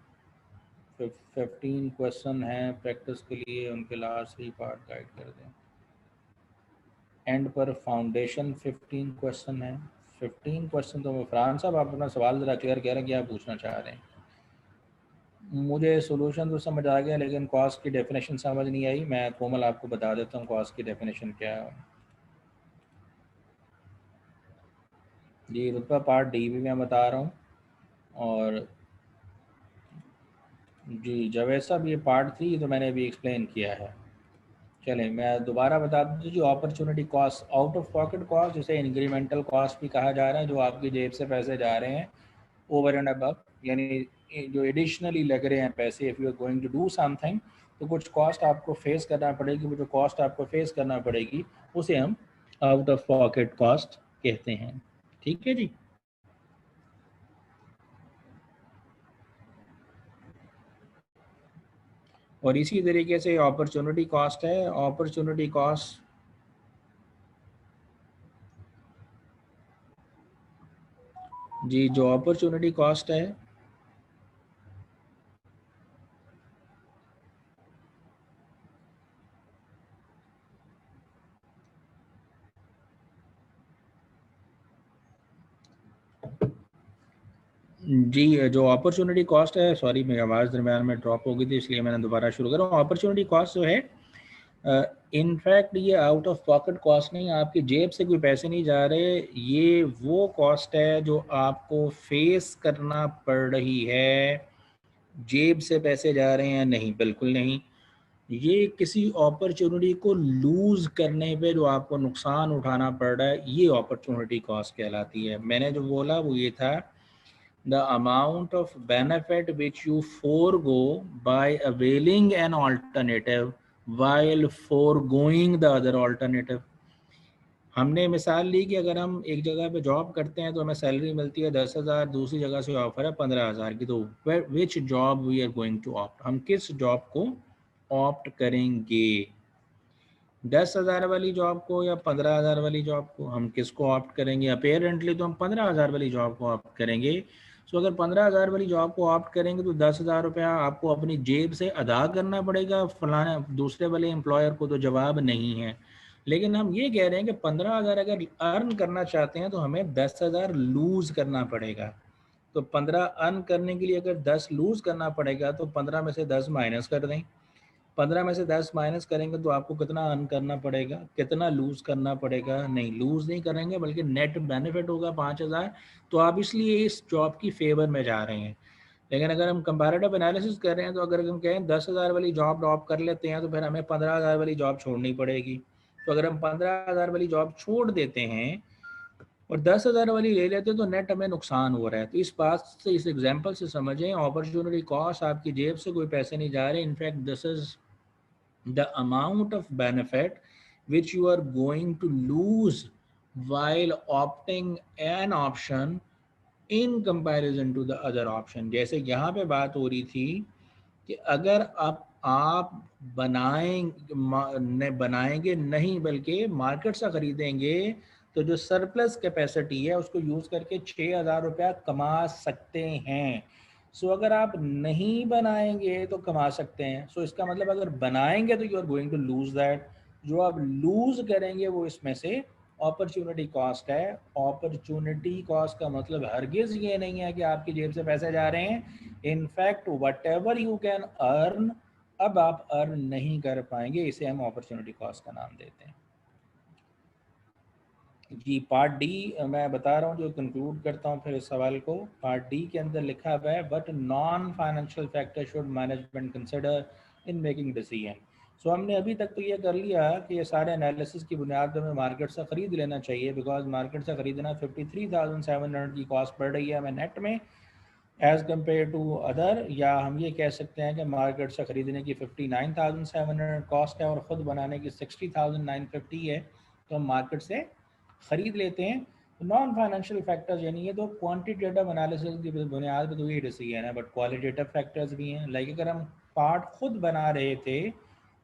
15 क्वेश्चन हैं प्रैक्टिस के लिए, उनके लास्ट 3 पार्ट गाइड कर दें। एंड पर फाउंडेशन 15 क्वेश्चन है। 15 क्वेश्चन तो फरहान साहब आप अपना सवाल ज़रा क्लियर कह रहे हैं, क्या पूछना चाह रहे हैं। मुझे सोल्यूशन तो समझ आ गया, लेकिन कॉस्ट की डेफिनेशन समझ नहीं आई। मैं कोमल आपको बता देता हूँ कॉस्ट की डेफिनेशन क्या है। जी रुतबा पार्ट डी भी मैं बता रहा हूँ, और जी जावेद साहब ये पार्ट 3 तो मैंने अभी एक्सप्लेन किया है। चलें मैं दोबारा बता दूँ जी, opportunity cost, out of pocket cost, जिसे इंक्रीमेंटल कॉस्ट भी कहा जा रहा है, जो आपकी जेब से पैसे जा रहे हैं ओवर एंड अबव, यानी जो एडिशनली लग रहे हैं पैसे, if you are going to do something, तो कुछ कॉस्ट आपको फेस करना पड़ेगी। वो जो कॉस्ट आपको फेस करना पड़ेगी उसे हम आउट ऑफ पॉकेट कॉस्ट कहते हैं। ठीक है जी। और इसी तरीके से अपॉर्चुनिटी कॉस्ट है। अपॉर्चुनिटी कॉस्ट जी, जो अपॉर्चुनिटी कॉस्ट है जी, जो अपॉर्चुनिटी कॉस्ट है, सॉरी मेरी आवाज़ दरम्यान में ड्रॉप हो गई थी इसलिए मैंने दोबारा शुरू करा। अपॉर्चुनिटी कॉस्ट जो है इनफैक्ट ये आउट ऑफ पॉकेट कॉस्ट नहीं, आपकी जेब से कोई पैसे नहीं जा रहे, ये वो कॉस्ट है जो आपको फेस करना पड़ रही है। जेब से पैसे जा रहे हैं? नहीं, बिल्कुल नहीं। ये किसी अपॉर्चुनिटी को लूज करने पे जो आपको नुकसान उठाना पड़ रहा है, ये अपॉर्चुनिटी कॉस्ट कहलाती है। मैंने जो बोला वो ये था, the amount of benefit which you forgo by availing an alternative while forgoing the other alternative. हमने मिसाल ली कि अगर हम एक जगह पे जॉब करते हैं तो हमें सैलरी मिलती है 10,000, दूसरी जगह से ऑफर है 15,000 की, तो which job we are going to opt, हम किस जॉब को ऑप्ट करेंगे, 10,000 वाली जॉब को या 15,000 वाली जॉब को, हम किसको ऑप्ट करेंगे? अपेरेंटली तो हम 15,000 वाली जॉब को ऑप्ट करेंगे। सो अगर 15,000 वाली जॉब को ऑप्ट करेंगे तो 10,000 रुपया आपको अपनी जेब से अदा करना पड़ेगा, फलाने दूसरे वाले एम्प्लॉयर को तो जवाब नहीं है। लेकिन हम ये कह रहे हैं कि 15,000 अगर अर्न करना चाहते हैं तो हमें 10,000 लूज करना पड़ेगा। तो 15 अर्न करने के लिए अगर 10 लूज करना पड़ेगा तो 15 में से 10 माइनस कर दें। 15 में से 10 माइनस करेंगे तो आपको कितना अर्न करना पड़ेगा, कितना लूज करना पड़ेगा? नहीं, लूज नहीं करेंगे बल्कि नेट बेनिफिट होगा 5,000। तो आप इसलिए इस जॉब की फेवर में जा रहे हैं। लेकिन अगर हम कंपैरेटिव एनालिसिस कर रहे हैं तो अगर हम कहें 10,000 वाली जॉब ड्रॉप कर लेते हैं तो फिर हमें 15,000 वाली जॉब छोड़नी पड़ेगी। तो अगर हम 15,000 वाली जॉब छोड़ देते हैं और 10,000 वाली ले लेते हैं तो नेट हमें नुकसान हो रहा है। तो इस बात से, इस एग्जाम्पल से समझें, अपॉर्चुनिटी कॉस्ट आपकी जेब से कोई पैसे नहीं जा रहे। In fact this is the amount of benefit which you are going to lose while opting an option in comparison to the other option। जैसे यहाँ पे बात हो रही थी कि अगर आप बनाएंगे नहीं बल्कि मार्केट से खरीदेंगे तो जो सरप्लस कैपेसिटी है उसको यूज़ करके 6,000 रुपया कमा सकते हैं। सो अगर आप नहीं बनाएंगे तो कमा सकते हैं। सो इसका मतलब अगर बनाएंगे तो you are going to lose that, जो आप लूज करेंगे वो इसमें से अपॉर्चुनिटी कॉस्ट है। अपॉर्चुनिटी कॉस्ट का मतलब हरगिज ये नहीं है कि आपकी जेब से पैसे जा रहे हैं। In fact what ever you can earn, अब आप अर्न नहीं कर पाएंगे, इसे हम अपॉर्चुनिटी कॉस्ट का नाम देते हैं। जी, पार्ट डी मैं बता रहा हूँ, जो कंक्लूड करता हूँ फिर इस सवाल को। पार्ट डी के अंदर लिखा हुआ है, but non financial factor should management consider in making decision. So हमने अभी तक तो ये कर लिया कि ये सारे एनालिसिस की बुनियाद पर हमें मार्केट से ख़रीद लेना चाहिए, बिकॉज मार्केट से ख़रीदना 53,700 की कॉस्ट पड़ रही है हमें नेट में एज़ कम्पेयर टू अदर, या हम ये कह सकते हैं कि मार्केट से ख़रीदने की 59,700 कॉस्ट है और ख़ुद बनाने की 60,950 है, तो हम मार्केट से ख़रीद लेते हैं। नॉन फाइनेंशियल फैक्टर्स यानी ये तो क्वांटिटेटिव एनालिसिस की बुनियाद पर तो ये डिसीजन है, बट क्वालिटेटिव फैक्टर्स भी हैं। लाइक अगर हम पार्ट खुद बना रहे थे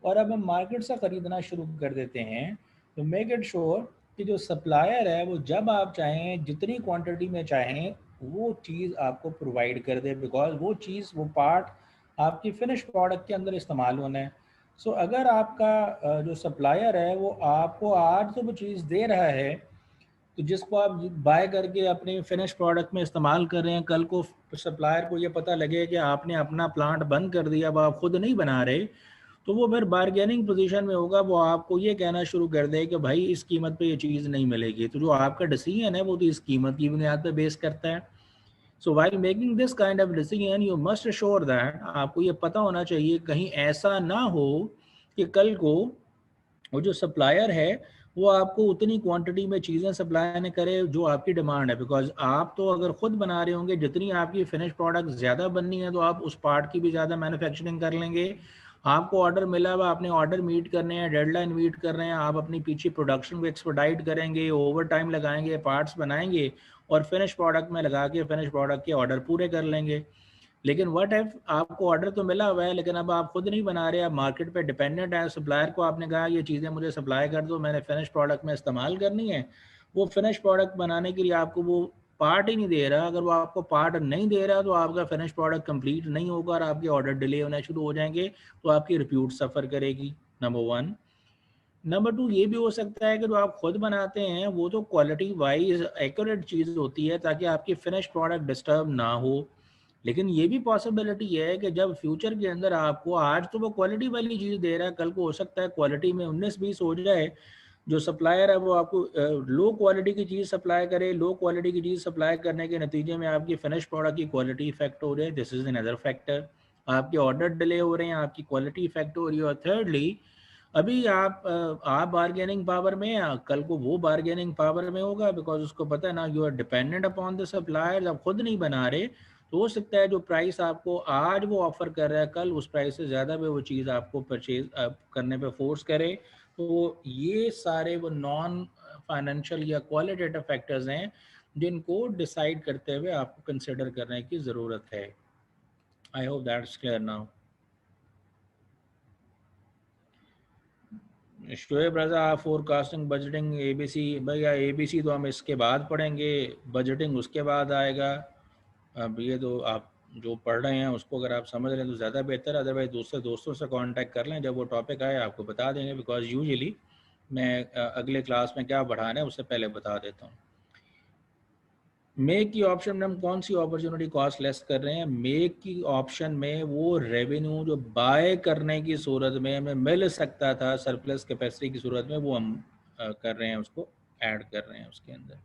और अब हम मार्केट से ख़रीदना शुरू कर देते हैं तो मेक इट श्योर कि जो सप्लायर है वो जब आप चाहें जितनी क्वांटिटी में चाहें वो चीज़ आपको प्रोवाइड कर दे, बिकॉज वो चीज़, वो पार्ट आपकी फिनिश प्रोडक्ट के अंदर इस्तेमाल होना है। सो अगर आपका जो सप्लायर है वो आपको आज तो वो चीज़ दे रहा है तो जिसको आप बाय करके अपने फिनिश प्रोडक्ट में इस्तेमाल कर रहे हैं, कल को सप्लायर को ये पता लगे कि आपने अपना प्लांट बंद कर दिया, अब आप खुद नहीं बना रहे, तो वो फिर बार्गेनिंग पोजीशन में होगा। वो आपको ये कहना शुरू कर दे कि भाई इस कीमत पे ये चीज़ नहीं मिलेगी। तो जो आपका डिसीजन है वो तो इस कीमत की बुनियाद पे बेस करता है। So while making this kind of decision you must assure that, आपको ये पता होना चाहिए कहीं ऐसा ना हो कि कल को वो जो सप्लायर है वो आपको उतनी क्वांटिटी में चीज़ें सप्लाई न करे जो आपकी डिमांड है। बिकॉज आप तो अगर खुद बना रहे होंगे, जितनी आपकी फिनिश प्रोडक्ट ज़्यादा बननी है तो आप उस पार्ट की भी ज़्यादा मैन्युफैक्चरिंग कर लेंगे। आपको ऑर्डर मिला हुआ, आपने ऑर्डर मीट करने हैं, डेडलाइन मीट कर रहे हैं, आप अपनी पीछे प्रोडक्शन को एक्सपर्टाइट करेंगे, ओवर टाइम लगाएंगे, पार्ट्स बनाएंगे और फिनिश प्रोडक्ट में लगा के फिनिश प्रोडक्ट के ऑर्डर पूरे कर लेंगे। लेकिन व्हाट इफ आपको ऑर्डर तो मिला हुआ है लेकिन अब आप खुद नहीं बना रहे, आप मार्केट पे डिपेंडेंट है। सप्लायर को आपने कहा ये चीज़ें मुझे सप्लाई कर दो, मैंने फिनिश प्रोडक्ट में इस्तेमाल करनी है, वो फिनिश प्रोडक्ट बनाने के लिए आपको वो पार्ट ही नहीं दे रहा। अगर वो आपको पार्ट नहीं दे रहा तो आपका फिनिश प्रोडक्ट कंप्लीट नहीं होगा और आपके ऑर्डर डिले होने शुरू हो जाएंगे, तो आपकी रिप्यूट सफ़र करेगी। Number one. नंबर टू, ये भी हो सकता है कि जो आप खुद बनाते हैं वो तो क्वालिटी वाइज एक्यूरेट चीज़ होती है ताकि आपकी फिनिश प्रोडक्ट डिस्टर्ब ना हो। लेकिन ये भी पॉसिबिलिटी है कि जब फ्यूचर के अंदर आपको, आज तो वो क्वालिटी वाली चीज़ दे रहा है, कल को हो सकता है क्वालिटी में 19-20 हो जाए, जो सप्लायर है वो आपको लो क्वालिटी की चीज़ सप्लाई करे। लो क्वालिटी की चीज़ सप्लाई करने के नतीजे में आपकी फिनिश प्रोडक्ट की क्वालिटी इफेक्ट हो जाए। This is another factor. आपके ऑर्डर डिले हो रहे हैं, आपकी क्वालिटी इफेक्ट हो रही है। और थर्डली, अभी आप बार्गेनिंग पावर में हैं, कल को वो बार्गेनिंग पावर में होगा, बिकॉज उसको पता है ना you are dependent upon the suppliers. आप खुद नहीं बना रहे तो हो सकता है जो प्राइस आपको आज वो ऑफर कर रहा है, कल उस प्राइस से ज़्यादा पे वो चीज़ आपको परचेज करने पे फोर्स करे। तो ये सारे वो नॉन फाइनेंशियल या क्वालिटेटिव फैक्टर्स हैं जिनको डिसाइड करते हुए आपको कंसिडर करने की ज़रूरत है। I hope that's clear now. Shoaib Raza, forecasting, budgeting, ABC. भैया एबीसी तो हम इसके बाद पढ़ेंगे, बजटिंग उसके बाद आएगा। अब ये तो आप जो पढ़ रहे हैं उसको अगर आप समझ रहे हैं तो ज़्यादा बेहतर है, अदरवाइज दूसरे दोस्तों से कांटेक्ट कर लें, जब वो टॉपिक आए आपको बता देंगे। बिकॉज यूजुअली मैं अगले क्लास में क्या पढ़ाना है उससे पहले बता देता हूँ। मेक की ऑप्शन में हम कौन सी अपॉर्चुनिटी कॉस्ट लेस कर रहे हैं? मेक की ऑप्शन में वो रेवेन्यू जो बाय करने की सूरत में हमें मिल सकता था सरप्लस कैपेसिटी की सूरत में, वो हम कर रहे हैं, उसको ऐड कर रहे हैं उसके अंदर।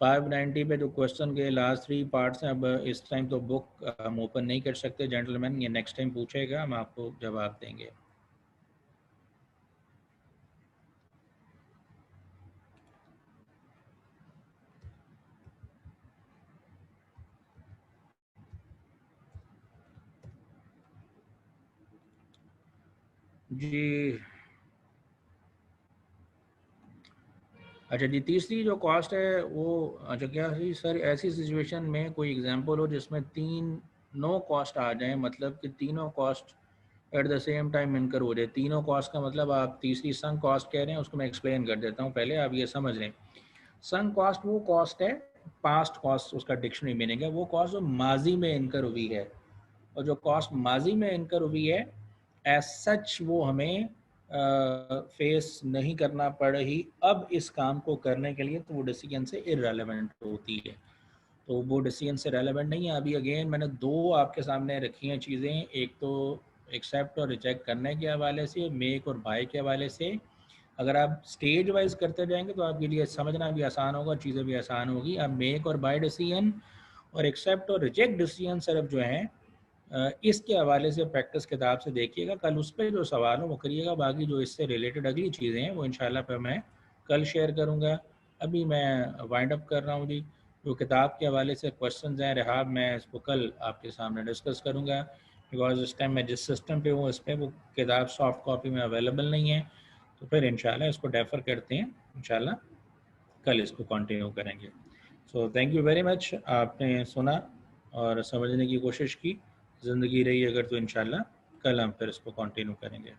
590 पे जो क्वेश्चन के लास्ट 3 पार्ट्स हैं, अब इस टाइम तो बुक हम ओपन नहीं कर सकते जेंटलमैन, ये नेक्स्ट टाइम पूछेगा, हम आपको जवाब देंगे। जी अच्छा जी, तीसरी जो कॉस्ट है वो, अच्छा क्या है सर, ऐसी सिचुएशन में कोई एग्जांपल हो जिसमें तीन नो कॉस्ट आ जाए, मतलब कि तीनों cost at the same time इनकर हो जाए। तीनों कॉस्ट का मतलब आप तीसरी संक कॉस्ट कह रहे हैं, उसको मैं एक्सप्लेन कर देता हूँ, पहले आप ये समझ लें। संक कॉस्ट वो कॉस्ट है, पास्ट कॉस्ट उसका डिक्शनरी मीनिंग है, वो कॉस्ट जो माजी में इनकर हुई है। और जो कॉस्ट माजी में इनकर हुई है एज सच वो हमें फेस नहीं करना पड़ रही अब इस काम को करने के लिए, तो वो डिसीजन से इररेलेवेंट होती है। तो वो डिसीजन से रेलेवेंट नहीं है। अभी अगेन मैंने दो आपके सामने रखी हैं चीज़ें, एक तो एक्सेप्ट और रिजेक्ट करने के हवाले से, मेक और बाय के हवाले से। अगर आप स्टेज वाइज करते जाएंगे तो आपके लिए समझना भी आसान होगा, चीज़ें भी आसान होगी। अब मेक और बाय डिसीजन और एक्सेप्ट और रिजेक्ट डिसीजन सिर्फ जो हैं इसके हवाले से प्रैक्टिस किताब से देखिएगा, कल उस पर जो सवाल हो वो करिएगा। बाकी जो इससे रिलेटेड अगली चीज़ें हैं वो इंशाल्लाह पर मैं कल शेयर करूँगा। अभी मैं वाइंड अप कर रहा हूँ जी। जो किताब के हवाले से क्वेश्चन हैं रहाब, मैं इसको कल आपके सामने डिस्कस करूँगा, बिकॉज इस टाइम मैं जिस सिस्टम पे हूँ इस पर वो किताब सॉफ्ट कॉपी में अवेलेबल नहीं है। तो फिर इंशाल्लाह इसको डेफर करते हैं, इंशाल्लाह कल इसको कंटिन्यू करेंगे। So thank you very much, आपने सुना और समझने की कोशिश की। ज़िंदगी रही अगर तो इंशाल्लाह कल हम फिर इसको कंटिन्यू करेंगे।